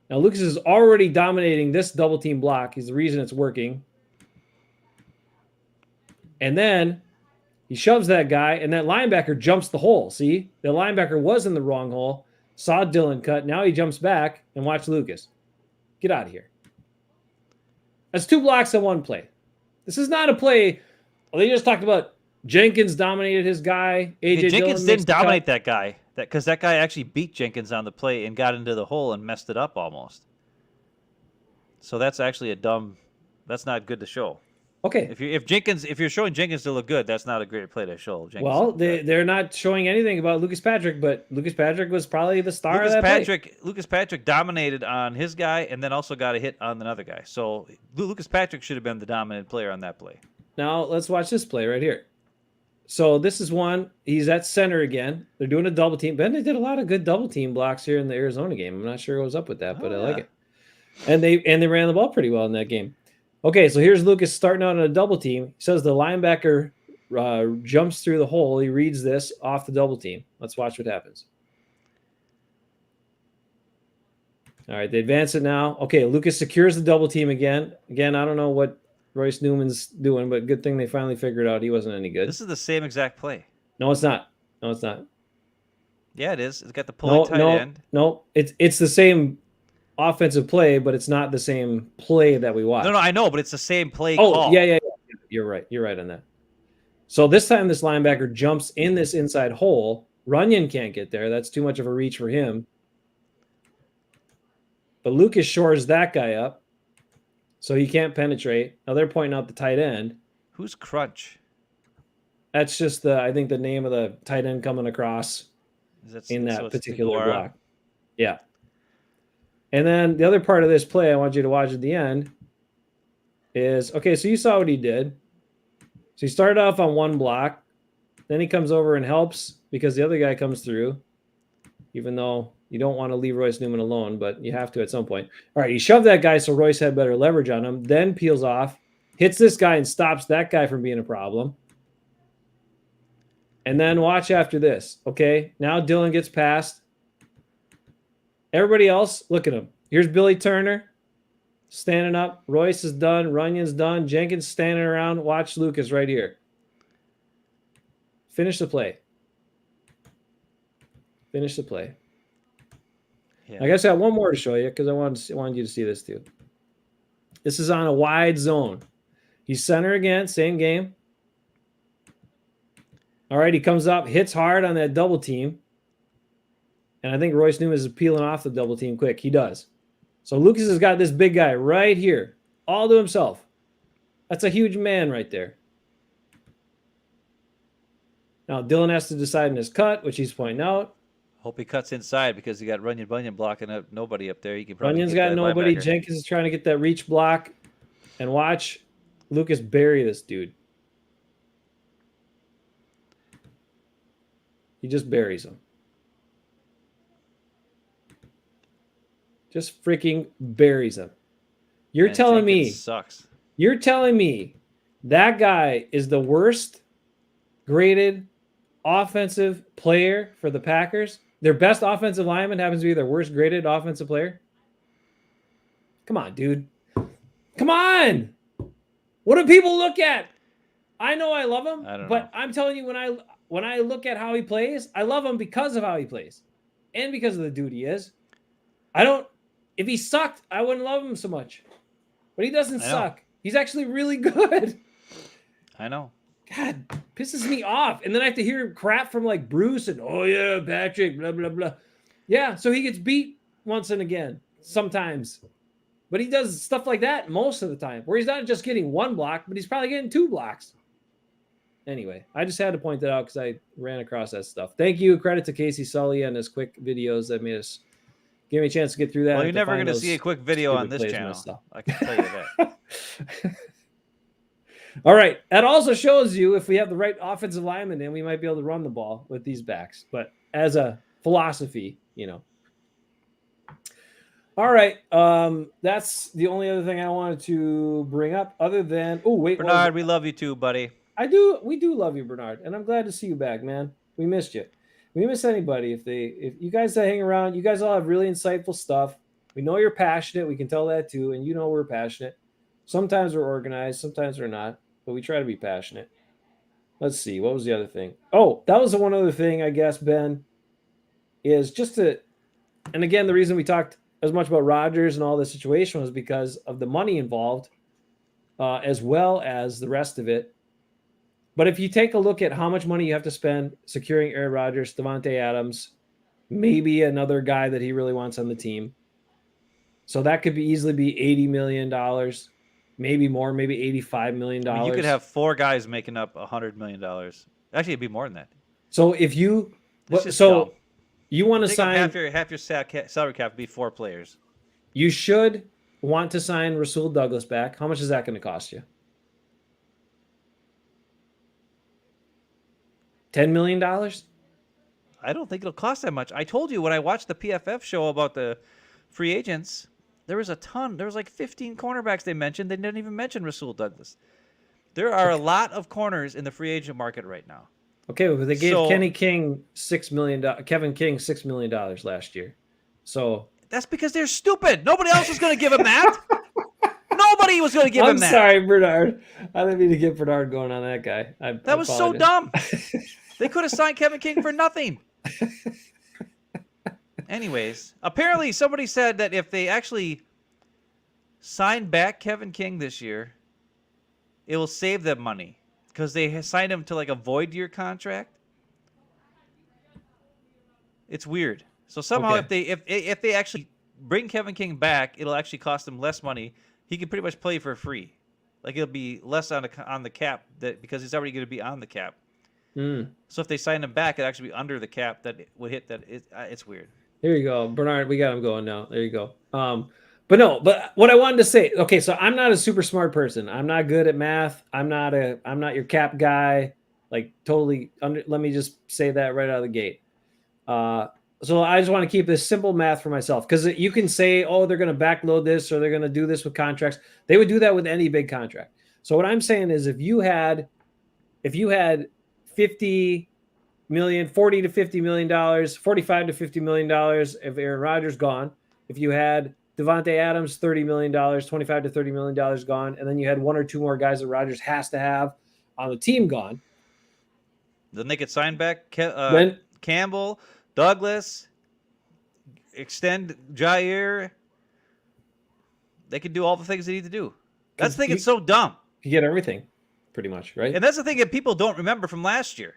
Speaker 1: Now Lucas is already dominating this double team block. He's the reason it's working. And then he shoves that guy, and that linebacker jumps the hole. See? The linebacker was in the wrong hole, saw Dillon cut. Now he jumps back, and watch Lucas. Get out of here. That's 2 blocks on 1 play. This is not a play. Well, they just talked about Jenkins dominated his guy. A.J.
Speaker 2: Jenkins didn't dominate that guy, because that guy actually beat Jenkins on the play and got into the hole and messed it up almost. So that's actually that's not good to show.
Speaker 1: Okay.
Speaker 2: If you're showing Jenkins to look good, that's not a great play to show Jenkins.
Speaker 1: Well, they're not showing anything about Lucas Patrick, but Lucas Patrick was probably the star of that play.
Speaker 2: Lucas Patrick dominated on his guy and then also got a hit on another guy. So Lucas Patrick should have been the dominant player on that play.
Speaker 1: Now let's watch this play right here. So this is one. He's at center again. They're doing a double team. Ben, they did a lot of good double team blocks here in the Arizona game. I'm not sure what was up with that, but I like it. And they ran the ball pretty well in that game. Okay, so here's Lucas starting out on a double team. He says the linebacker jumps through the hole. He reads this off the double team. Let's watch what happens. All right, they advance it now. Okay, Lucas secures the double team again. Again, I don't know what Royce Newman's doing, but good thing they finally figured out he wasn't any good.
Speaker 2: This is the same exact play.
Speaker 1: No, it's not. No, it's not.
Speaker 2: Yeah, it is. It's got the pulling tight end.
Speaker 1: No, it's the same offensive play, but it's not the same play that we watched.
Speaker 2: No, I know, but it's the same play call.
Speaker 1: Yeah. You're right. You're right on that. So this time this linebacker jumps in this inside hole. Runyon can't get there. That's too much of a reach for him. But Lucas shores that guy up, so he can't penetrate. Now they're pointing out the tight end.
Speaker 2: Who's Crunch?
Speaker 1: That's just I think the name of the tight end coming across in that particular block. Yeah. And then the other part of this play I want you to watch at the end is, okay, so you saw what he did. So he started off on 1 block. Then he comes over and helps because the other guy comes through, even though you don't want to leave Royce Newman alone, but you have to at some point. All right, he shoved that guy so Royce had better leverage on him, then peels off, hits this guy and stops that guy from being a problem. And then watch after this, okay? Now Dillon gets past. Everybody else, look at him. Here's Billy Turner standing up. Royce is done. Runyon's done. Jenkins standing around. Watch Lucas right here. Finish the play. Finish the play. Yeah. I guess I have one more to show you because I wanted you to see this too. This is on a wide zone. He's center again, same game. All right, he comes up, hits hard on that double team. And I think Royce Newman is peeling off the double team quick. He does. So Lucas has got this big guy right here, all to himself. That's a huge man right there. Now Dylan has to decide in his cut, which he's pointing out.
Speaker 2: Hope he cuts inside because he got Runyon Bunyan blocking up nobody up there. He can probably
Speaker 1: Bunyan's
Speaker 2: get
Speaker 1: got
Speaker 2: that
Speaker 1: nobody.
Speaker 2: linebacker.
Speaker 1: Jenkins is trying to get that reach block. And watch Lucas bury this dude. He just buries him. Just freaking buries him. You're telling
Speaker 2: Jenkins
Speaker 1: me
Speaker 2: sucks.
Speaker 1: You're telling me that guy is the worst graded offensive player for the Packers? Their best offensive lineman happens to be their worst graded offensive player? Come on, dude. Come on. What do people look at? I know I love him, but I'm telling you, when I look at how he plays, I love him because of how he plays and because of the dude he is. If he sucked, I wouldn't love him so much. But he doesn't suck. He's actually really good.
Speaker 2: I know.
Speaker 1: God, pisses me off. And then I have to hear crap from like Bruce and, oh yeah, Patrick, blah, blah, blah. Yeah, so he gets beat once and again, sometimes. But he does stuff like that most of the time, where he's not just getting one block, but he's probably getting 2 blocks. Anyway, I just had to point that out because I ran across that stuff. Thank you. Credit to Casey Sully and his quick videos that gave me a chance to get through that.
Speaker 2: Well, you're never going to see a quick video on this channel. I can tell you that.
Speaker 1: All right. That also shows you if we have the right offensive lineman in, we might be able to run the ball with these backs. But as a philosophy, All right. That's the only other thing I wanted to bring up other than,
Speaker 2: Bernard, we love you too, buddy.
Speaker 1: We do love you, Bernard. And I'm glad to see you back, man. We missed you. We miss anybody. If you guys that hang around, you guys all have really insightful stuff. We know you're passionate. We can tell that too. And we're passionate. Sometimes we're organized. Sometimes we're not. But we try to be passionate. Let's see. What was the other thing? Oh, that was the one other thing, I guess, Ben, is and again, the reason we talked as much about Rodgers and all this situation was because of the money involved, as well as the rest of it. But if you take a look at how much money you have to spend securing Aaron Rodgers, Davante Adams, maybe another guy that he really wants on the team. So that could easily be $80 million, maybe more, maybe $85 million.
Speaker 2: I mean, you could have 4 guys making up $100 million. Actually, it'd be more than that.
Speaker 1: So if you,
Speaker 2: dumb.
Speaker 1: You want to sign
Speaker 2: half your salary cap to be 4 players.
Speaker 1: You should want to sign Rasul Douglas back. How much is that going to cost you? $10 million?
Speaker 2: I don't think it'll cost that much. I told you when I watched the PFF show about the free agents, there was a ton. There was like 15 cornerbacks they mentioned. They didn't even mention Rasul Douglas. There are a lot of corners in the free agent market right now.
Speaker 1: Okay, but they gave Kevin King $6 million last year. So
Speaker 2: that's because they're stupid. Nobody else was going to give him that. Nobody was going to give him that.
Speaker 1: I'm sorry, Bernard. I didn't mean to get Bernard going on that guy.
Speaker 2: That was so dumb. They could have signed Kevin King for nothing. Anyways, apparently somebody said that if they actually sign back Kevin King this year, it will save them money because they signed him to like a void year contract. It's weird. So somehow if they actually bring Kevin King back, it'll actually cost them less money. He can pretty much play for free. Like it'll be less on the cap because he's already going to be on the cap. So if they sign him back, it'd actually be under the cap that it would hit that. It's weird.
Speaker 1: There you go, Bernard. We got him going now. There you go. But what I wanted to say. Okay, so I'm not a super smart person. I'm not good at math. I'm not your cap guy. Like totally. Let me just say that right out of the gate. So I just want to keep this simple math for myself because you can say, oh, they're going to backload this or they're going to do this with contracts. They would do that with any big contract. So what I'm saying is if you had 50 million, 40 to $50 million, $45 to $50 million if Aaron Rodgers gone, if you had Davante Adams, $30 million, $25 to $30 million gone, and then you had 1 or 2 more guys that Rodgers has to have on the team gone.
Speaker 2: Then they could sign back Campbell, Douglas, extend Jair. They could do all the things they need to do. That's the thing. It's so dumb.
Speaker 1: You get everything, pretty much, right?
Speaker 2: And that's the thing that people don't remember from last year.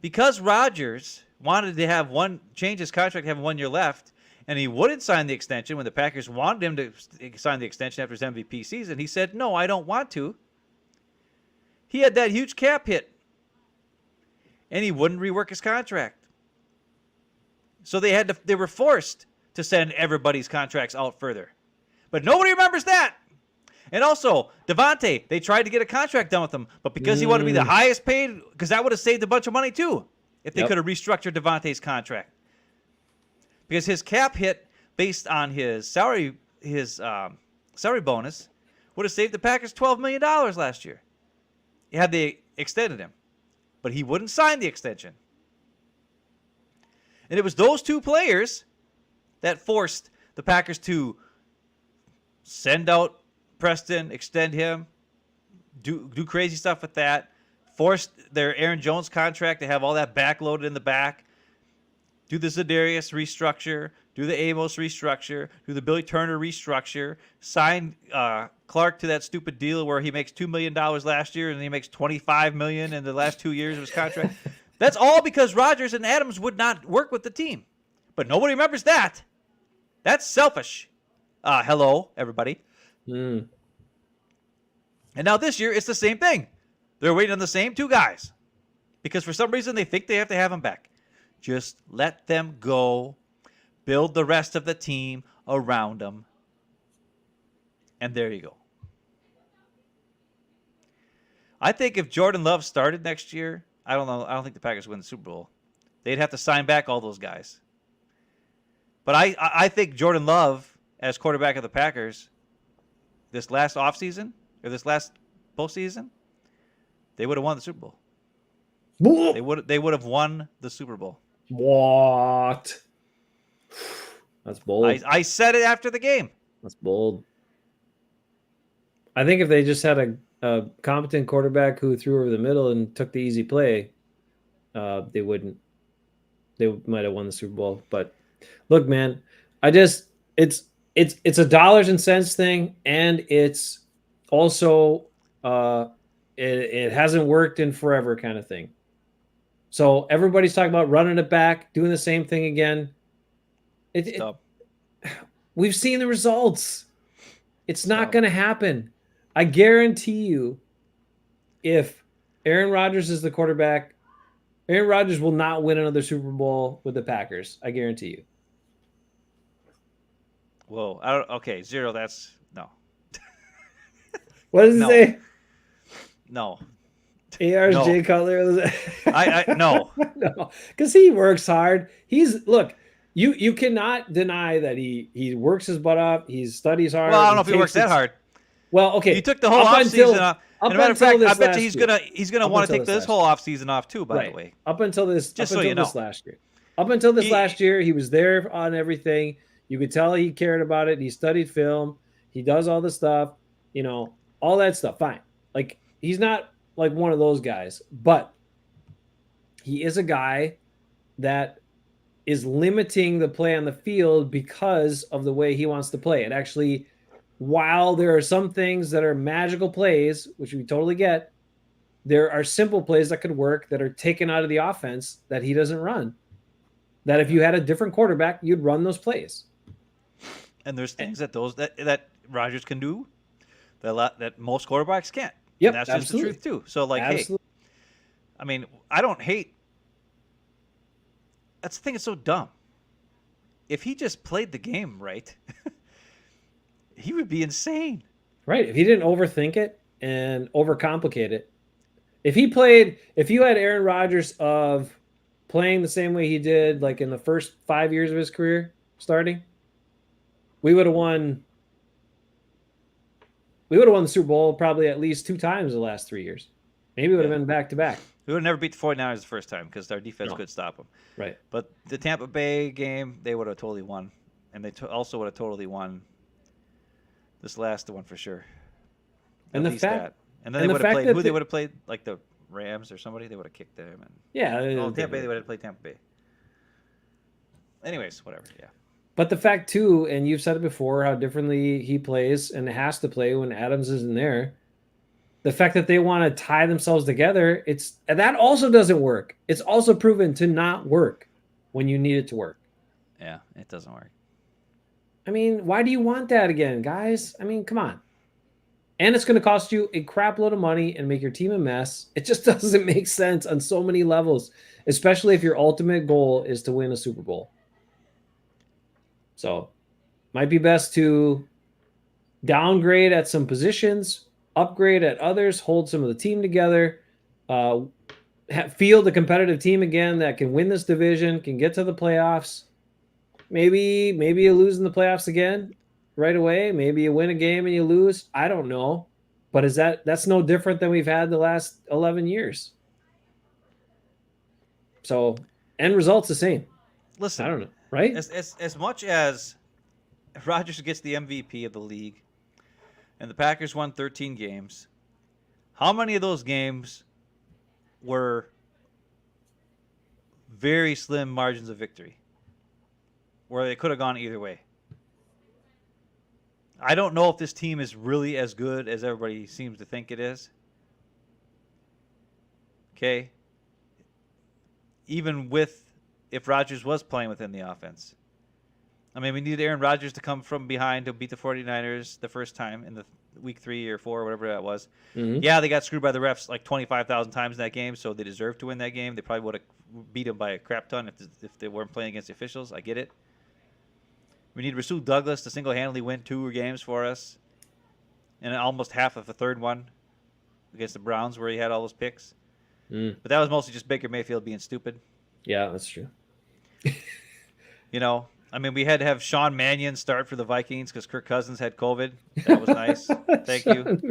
Speaker 2: Because Rodgers wanted to change his contract, have 1 year left, and he wouldn't sign the extension when the Packers wanted him to sign the extension after his MVP season. He said, no, I don't want to. he had that huge cap hit, and he wouldn't rework his contract. So they were forced to send everybody's contracts out further. But nobody remembers that. And also, Devontae, they tried to get a contract done with him, but because he wanted to be the highest paid, because that would have saved a bunch of money too, if they could have restructured Devontae's contract. Because his cap hit based on his salary bonus would have saved the Packers $12 million last year. Had they extended him. But he wouldn't sign the extension. And it was those two players that forced the Packers to send out Preston, extend him, do crazy stuff with that, forced their Aaron Jones contract to have all that backloaded in the back, do the Za'Darius restructure, do the Amos restructure, do the Billy Turner restructure, sign Clark to that stupid deal where he makes $2 million last year and he makes $25 million in the last 2 years of his contract. That's all because Rodgers and Adams would not work with the team. But nobody remembers that. That's selfish. Hello, everybody. And now this year, it's the same thing. They're waiting on the same two guys. Because for some reason, they think they have to have them back. Just let them go. Build the rest of the team around them. And there you go. I think if Jordan Love started next year, I don't know. I don't think the Packers win the Super Bowl. They'd have to sign back all those guys. But I think Jordan Love, as quarterback of the Packers, this last offseason, or this last postseason, they would have won the Super Bowl. They would have won the Super Bowl.
Speaker 1: What? That's bold.
Speaker 2: I said it after the game.
Speaker 1: That's bold. I think if they just had a competent quarterback who threw over the middle and took the easy play, they wouldn't. They might have won the Super Bowl. But look, man, it's a dollars and cents thing, and it's also it hasn't worked in forever kind of thing. So everybody's talking about running it back, doing the same thing again. We've seen the results. It's not going to happen. I guarantee you, if Aaron Rodgers is the quarterback, Aaron Rodgers will not win another Super Bowl with the Packers. I guarantee you.
Speaker 2: Whoa. Okay, 0, that's no.
Speaker 1: What does it say?
Speaker 2: No.
Speaker 1: AR's
Speaker 2: No.
Speaker 1: Jay Cutler.
Speaker 2: No.
Speaker 1: No, because he works hard. You cannot deny that he works his butt off. He studies hard.
Speaker 2: Well, I don't know if he works that hard.
Speaker 1: Well, okay.
Speaker 2: He took the whole offseason off. And a matter of fact, I bet you he's gonna want to take this whole offseason off too. By the way,
Speaker 1: up until this,
Speaker 2: just
Speaker 1: up
Speaker 2: so
Speaker 1: until
Speaker 2: you know,
Speaker 1: this last year, up until this last year, he was there on everything. You could tell he cared about it. He studied film. He does all the stuff. All that stuff. Fine. Like, he's not like one of those guys, but he is a guy that is limiting the play on the field because of the way he wants to play. And actually, while there are some things that are magical plays, which we totally get, there are simple plays that could work that are taken out of the offense that he doesn't run. That if you had a different quarterback, you'd run those plays.
Speaker 2: And there's things that Rodgers can do that most quarterbacks can't.
Speaker 1: Yep,
Speaker 2: and that's
Speaker 1: absolutely.
Speaker 2: just the truth too. So hey, I mean, I don't hate. That's the thing. It's so dumb. If he just played the game right, he would be insane.
Speaker 1: Right. If he didn't overthink it and overcomplicate it. If you had Aaron Rodgers of playing the same way he did, like in the first 5 years of his career starting, we would have won the Super Bowl probably at least 2 times the last 3 years. Maybe it would have been back-to-back.
Speaker 2: We would have never beat the 49ers the first time because our defense could stop them.
Speaker 1: Right.
Speaker 2: But the Tampa Bay game, they would have totally won. And they also would have totally won this last one for sure.
Speaker 1: And the fact,
Speaker 2: and then they would have played who they would have played, like the Rams or somebody. They would have kicked them. And Tampa Bay, they would have played Tampa Bay. Anyways, whatever. Yeah.
Speaker 1: But the fact too, and you've said it before, how differently he plays and has to play when Adams isn't there. The fact that they want to tie themselves together, that also doesn't work. It's also proven to not work when you need it to work.
Speaker 2: Yeah, it doesn't work.
Speaker 1: I mean, why do you want that again, guys? I mean, come on. and it's going to cost you a crap load of money and make your team a mess. It just doesn't make sense on so many levels, especially if your ultimate goal is to win a Super Bowl. So, might be best to downgrade at some positions, upgrade at others, hold some of the team together, field a competitive team again that can win this division, can get to the playoffs. Maybe you lose in the playoffs again right away. Maybe you win a game and you lose. I don't know. But that's no different than we've had the last 11 years. So end result's the same.
Speaker 2: Listen,
Speaker 1: I don't know, right?
Speaker 2: As much as Rodgers gets the MVP of the league and the Packers won 13 games, how many of those games were very slim margins of victory where they could have gone either way? I don't know if this team is really as good as everybody seems to think it is. Okay? Even if Rodgers was playing within the offense. I mean, we needed Aaron Rodgers to come from behind to beat the 49ers the first time in the week 3 or 4, whatever that was.
Speaker 1: Mm-hmm.
Speaker 2: Yeah, they got screwed by the refs like 25,000 times in that game, so they deserved to win that game. They probably would have beat them by a crap ton if they weren't playing against the officials. I get it. We need Rasul Douglas to single-handedly win 2 games for us, and almost half of a third one against the Browns where he had all those picks. But that was mostly just Baker Mayfield being stupid.
Speaker 1: Yeah, that's true.
Speaker 2: You know, I mean, we had to have Sean Mannion start for the Vikings because Kirk Cousins had COVID. That was nice. Thank you.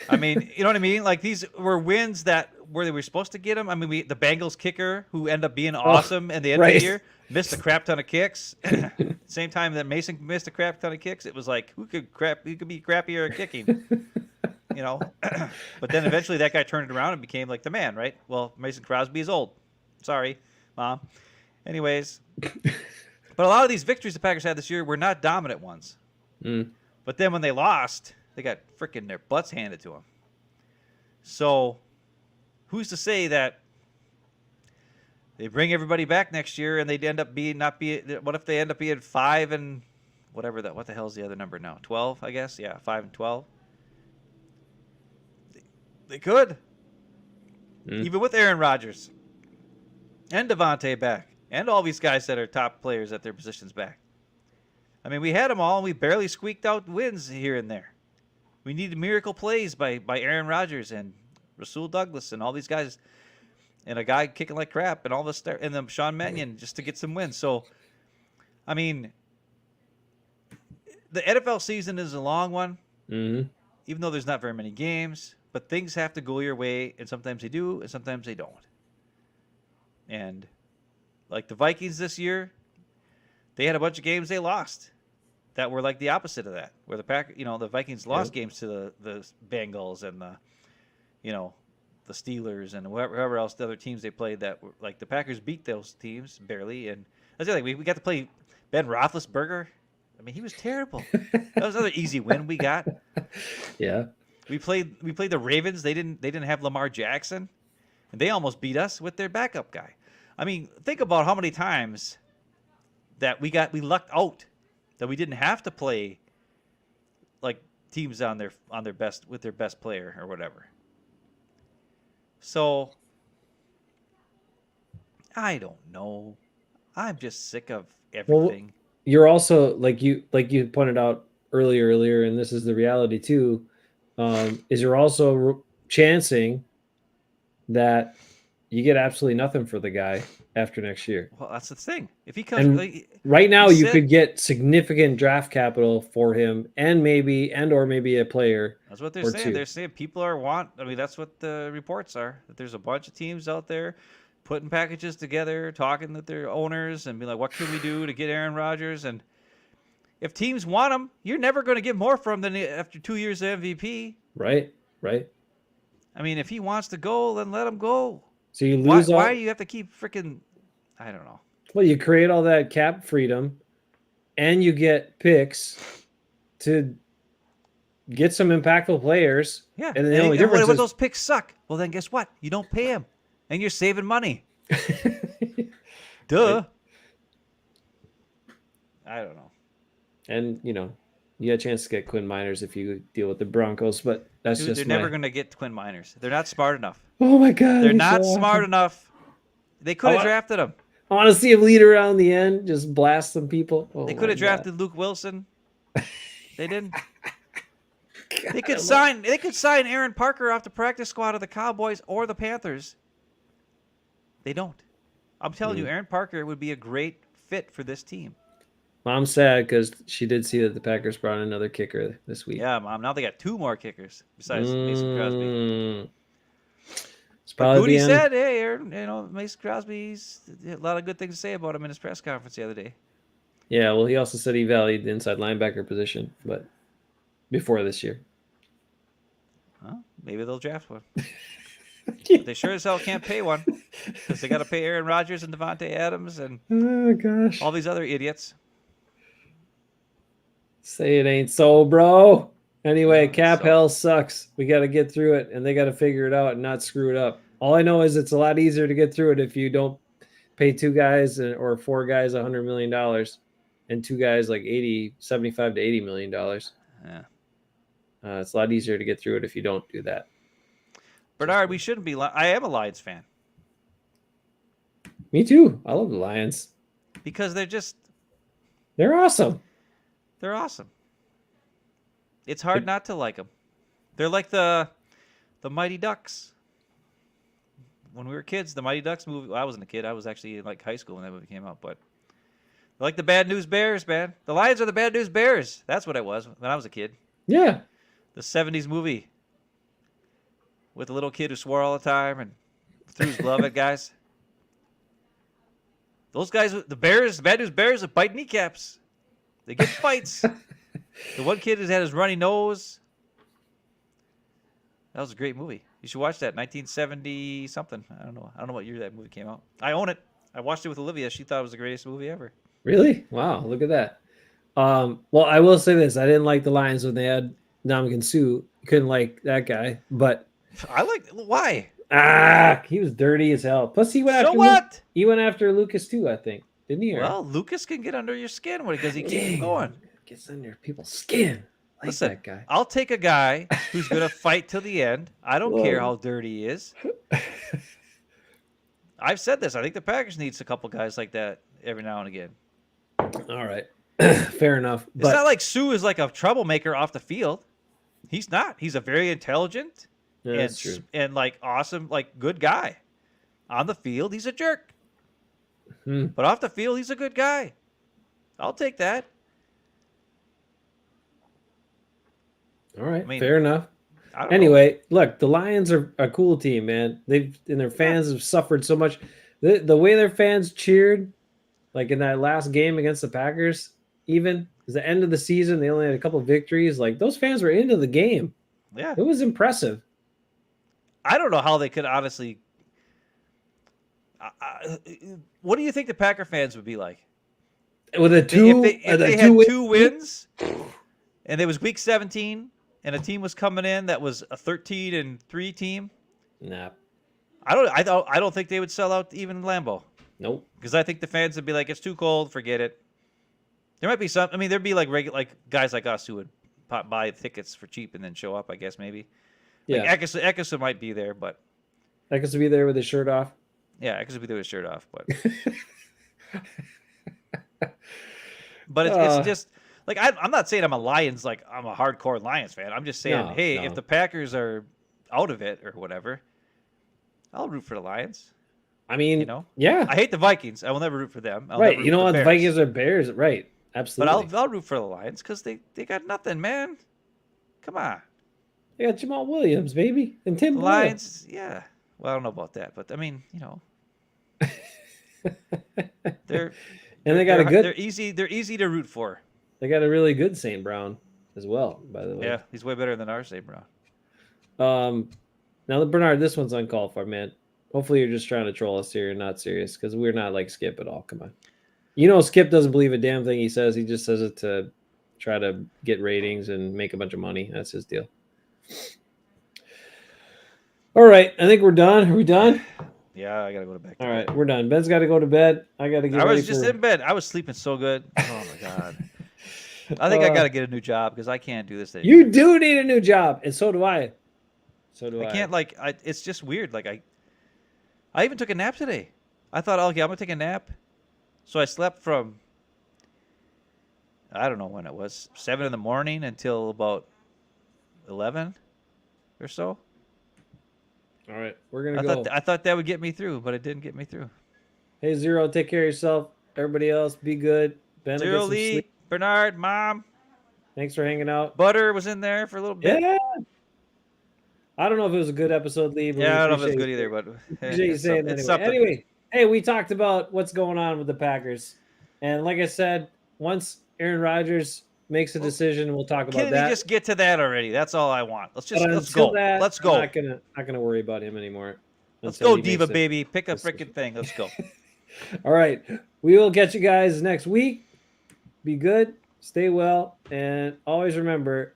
Speaker 2: I mean, you know what I mean? Like, these were wins where they were supposed to get them. I mean, the Bengals kicker, who ended up being awesome at the end of the year, missed a crap ton of kicks. Same time that Mason missed a crap ton of kicks, it was like, who could be crappier at kicking? You know? But then eventually that guy turned it around and became like the man, right? Well, Mason Crosby is old. Sorry, Mom. Anyways. But a lot of these victories the Packers had this year were not dominant ones. But then when they lost, they got freaking their butts handed to them. So who's to say that they bring everybody back next year and they'd end up what if they end up being 5 and whatever what the hell's the other number now? 12, I guess. Yeah, 5 and 12. They could. Even with Aaron Rodgers and Devontae back. And all these guys that are top players at their positions back. I mean, we had them all, and we barely squeaked out wins here and there. We needed miracle plays by Aaron Rodgers and Rasul Douglas and all these guys, and a guy kicking like crap, and all this stuff, and then Sean Mannion just to get some wins. So, I mean, the NFL season is a long one, even though there's not very many games. But things have to go your way, and sometimes they do, and sometimes they don't. And like the Vikings this year, they had a bunch of games they lost that were like the opposite of that, where the Vikings lost games to the Bengals and the Steelers and whoever else the other teams they played that were like the Packers beat those teams barely. And that's the other thing. We got to play Ben Roethlisberger. I mean, he was terrible. That was another easy win we got.
Speaker 1: Yeah.
Speaker 2: We played the Ravens. They didn't have Lamar Jackson, and they almost beat us with their backup guy. I mean, think about how many times that we lucked out that we didn't have to play like teams on their best with their best player or whatever. So I don't know. I'm just sick of everything.
Speaker 1: Well, you're also like you pointed out earlier, and this is the reality too. Is you're also chancing that you get absolutely nothing for the guy after next year.
Speaker 2: Well, that's the thing. If he comes
Speaker 1: right now, you could get significant draft capital for him, and maybe a player.
Speaker 2: That's what they're saying. 2. They're saying people I mean, that's what the reports are. That there's a bunch of teams out there putting packages together, talking with their owners, and be like, "What can we do to get Aaron Rodgers?" And if teams want him, you're never going to get more from him than after 2 years of MVP.
Speaker 1: Right.
Speaker 2: I mean, if he wants to go, then let him go.
Speaker 1: So you lose
Speaker 2: why do you have to keep freaking? I don't know.
Speaker 1: Well, you create all that cap freedom, and you get picks to get some impactful players.
Speaker 2: Yeah,
Speaker 1: and the only difference is
Speaker 2: those picks suck. Well, then guess what? You don't pay them, and you're saving money. Duh.
Speaker 1: Right.
Speaker 2: I don't know.
Speaker 1: And You got a chance to get Quinn Miners if you deal with the Broncos, but that's
Speaker 2: Dude,
Speaker 1: just
Speaker 2: they're
Speaker 1: my.
Speaker 2: never going to get Quinn Miners. They're not smart enough.
Speaker 1: Oh my god,
Speaker 2: They're
Speaker 1: it'd be so
Speaker 2: not smart
Speaker 1: awesome.
Speaker 2: enough. They could
Speaker 1: I
Speaker 2: have
Speaker 1: want,
Speaker 2: drafted him.
Speaker 1: I want to see him lead around the end, just blast some people. Oh
Speaker 2: They
Speaker 1: my
Speaker 2: could have
Speaker 1: god.
Speaker 2: drafted Luke Wilson. They didn't.
Speaker 1: God,
Speaker 2: They could sign Aaron Parker off the practice squad of the Cowboys or the Panthers. They don't. I'm telling you, Aaron Parker would be a great fit for this team.
Speaker 1: Mom's sad because she did see that the Packers brought in another kicker this week.
Speaker 2: Yeah, Mom. Now they got 2 more kickers besides Mason Crosby.
Speaker 1: It's
Speaker 2: But
Speaker 1: probably
Speaker 2: Gute said, "Hey, Aaron, Mason Crosby's a lot of good things to say about him in his press conference the other day."
Speaker 1: Yeah, well, he also said he valued the inside linebacker position, but before this year.
Speaker 2: Well, maybe they'll draft one. But they sure as hell can't pay one because they got to pay Aaron Rodgers and Devontae Adams and
Speaker 1: Oh gosh,
Speaker 2: all these other idiots.
Speaker 1: say it ain't so, bro. Anyway,
Speaker 2: No,
Speaker 1: cap
Speaker 2: so.
Speaker 1: hell sucks. We got to get through it, and they got to figure it out and not screw it up. All I know is it's a lot easier to get through it if you don't pay 2 guys or 4 guys $100 million and 2 guys like 75 to $80 million.
Speaker 2: Yeah.
Speaker 1: It's a lot easier to get through it if you don't do that.
Speaker 2: Bernard, we shouldn't be. I am a Lions fan
Speaker 1: Me too. I love the Lions.
Speaker 2: because
Speaker 1: They're awesome.
Speaker 2: they're awesome. It's hard not to like them. They're like the Mighty Ducks. When we were kids, the Mighty Ducks movie. Well, I wasn't a kid. I was actually in like high school when that movie came out. But they're like the Bad News Bears, man. The Lions are the Bad News Bears. That's what I was when I was a kid.
Speaker 1: Yeah.
Speaker 2: The '70s movie with the little kid who swore all the time and threw his glove at guys. Those guys, the Bears, the Bad News Bears, that bite kneecaps. They get fights. The one kid has had his runny nose. That was a great movie. You should watch that. 1970 something. I don't know what year that movie came out. I own it. I watched it with Olivia. She thought it was the greatest movie ever.
Speaker 1: Really? Wow. Look at that. Well, I will say this. I didn't like the Lions when they had Ndamukong Suh. Couldn't like that guy. But
Speaker 2: I like why?
Speaker 1: he was dirty as hell. Plus, he went
Speaker 2: So
Speaker 1: after
Speaker 2: what?
Speaker 1: He went after Lucas too, I think. Didn't he?
Speaker 2: Well, Lucas can get under your skin because he keeps going.
Speaker 1: Gets under people's skin. Like
Speaker 2: Listen,
Speaker 1: that guy.
Speaker 2: I'll take a guy who's going to fight till the end. I don't care
Speaker 1: Whoa.
Speaker 2: how dirty he is. I've said this. I think the Packers needs a couple guys like that every now and again.
Speaker 1: All right. Fair enough.
Speaker 2: It's not like Sue is like a troublemaker off the field. He's not. He's a very intelligent
Speaker 1: that's true.
Speaker 2: and like awesome, like good guy. On the field, he's a jerk. But off the field, he's a good guy. I'll take that.
Speaker 1: All right.
Speaker 2: I mean,
Speaker 1: Fair enough.
Speaker 2: I don't know.
Speaker 1: Anyway, look, the Lions are a cool team, man. Their fans have suffered so much. The way their fans cheered, like in that last game against the Packers, even because the end of the season they only had a couple of victories. Like those fans were into the game.
Speaker 2: Yeah,
Speaker 1: It was impressive.
Speaker 2: I don't know how they could honestly. What do you think the Packer fans would be like?
Speaker 1: With a
Speaker 2: If
Speaker 1: two,
Speaker 2: they
Speaker 1: a
Speaker 2: had
Speaker 1: two-win-
Speaker 2: 2 wins, and it was week 17, and a team was coming in that was a 13-3 team.
Speaker 1: Nah,
Speaker 2: I don't think they would sell out even Lambeau.
Speaker 1: nope.
Speaker 2: Because I think the fans would be like, it's too cold, forget it. There might be some. I mean, there'd be like guys like us who would buy tickets for cheap and then show up. I guess maybe.
Speaker 1: Yeah,
Speaker 2: Like Eckerson might be there, but
Speaker 1: that gets to be there with his shirt off.
Speaker 2: yeah, Eckerson would be there with his shirt off, but it's
Speaker 1: Uh.
Speaker 2: just like I'm not saying I'm a hardcore Lions fan. I'm just saying,
Speaker 1: No,
Speaker 2: hey,
Speaker 1: no.
Speaker 2: if the Packers are out of it or whatever, I'll root for the Lions.
Speaker 1: I mean,
Speaker 2: You know,
Speaker 1: yeah,
Speaker 2: I hate the Vikings. I will never root for them. I'll
Speaker 1: right.
Speaker 2: never
Speaker 1: You
Speaker 2: root
Speaker 1: know
Speaker 2: for
Speaker 1: what? The
Speaker 2: Bears.
Speaker 1: Vikings are Bears, right? Absolutely.
Speaker 2: But I'll root for the Lions because they got nothing, man. Come on.
Speaker 1: They got Jamal Williams, baby, and Tim
Speaker 2: The
Speaker 1: Boyle.
Speaker 2: Lions, yeah. Well, I don't know about that, but I mean, you know, they're
Speaker 1: And they got a
Speaker 2: they're
Speaker 1: good.
Speaker 2: easy. They're easy to root for.
Speaker 1: They got a really good St. Brown as well, by the way.
Speaker 2: Yeah, he's way better than our St. Brown.
Speaker 1: Now, Bernard, this one's uncalled for, man. Hopefully, you're just trying to troll us here and not serious because we're not like Skip at all. Come on. You know, Skip doesn't believe a damn thing he says. He just says it to try to get ratings and make a bunch of money. That's his deal. All right. I think we're done. Are we done?
Speaker 2: Yeah, I gotta go to bed.
Speaker 1: All right. We're done. Ben's got to go to bed. I got to get
Speaker 2: I
Speaker 1: ready
Speaker 2: was just
Speaker 1: for...
Speaker 2: in bed. I was sleeping so good. Oh my god. I think I got to get a new job because I can't do this anymore.
Speaker 1: You do need a new job, and so do I. So do
Speaker 2: I
Speaker 1: I.
Speaker 2: can't it's just weird. Like I even took a nap today. I thought, okay, I'm gonna take a nap. So I slept from I don't know when it was 7 in the morning until about 11 or so.
Speaker 1: All right, we're gonna go.
Speaker 2: I thought that would get me through, but it didn't get me through.
Speaker 1: Hey, Zero, take care of yourself. Everybody else, be good. Ben, get
Speaker 2: Zero
Speaker 1: some sleep.
Speaker 2: Lee, Bernard, Mom,
Speaker 1: Thanks for hanging out.
Speaker 2: Butter was in there for a little bit.
Speaker 1: Yeah. I don't know if it was a good episode, Lee, but we
Speaker 2: Yeah, I don't know if it's
Speaker 1: appreciate
Speaker 2: good
Speaker 1: you.
Speaker 2: either, but
Speaker 1: Appreciate you saying
Speaker 2: it's
Speaker 1: anyway.
Speaker 2: something.
Speaker 1: Anyway, hey, we talked about what's going on with the Packers, and like I said, once Aaron Rodgers makes a decision, we'll talk about
Speaker 2: Can't
Speaker 1: that.
Speaker 2: they just get to that already? That's all I want. Let's
Speaker 1: Until
Speaker 2: go.
Speaker 1: that,
Speaker 2: Let's
Speaker 1: I'm
Speaker 2: go.
Speaker 1: not gonna worry about him anymore.
Speaker 2: Let's
Speaker 1: Until
Speaker 2: go,
Speaker 1: he
Speaker 2: Diva
Speaker 1: makes a
Speaker 2: baby. Pick a
Speaker 1: decision.
Speaker 2: freaking thing. Let's go.
Speaker 1: All right, we will catch you guys next week. Be good, stay well, and always remember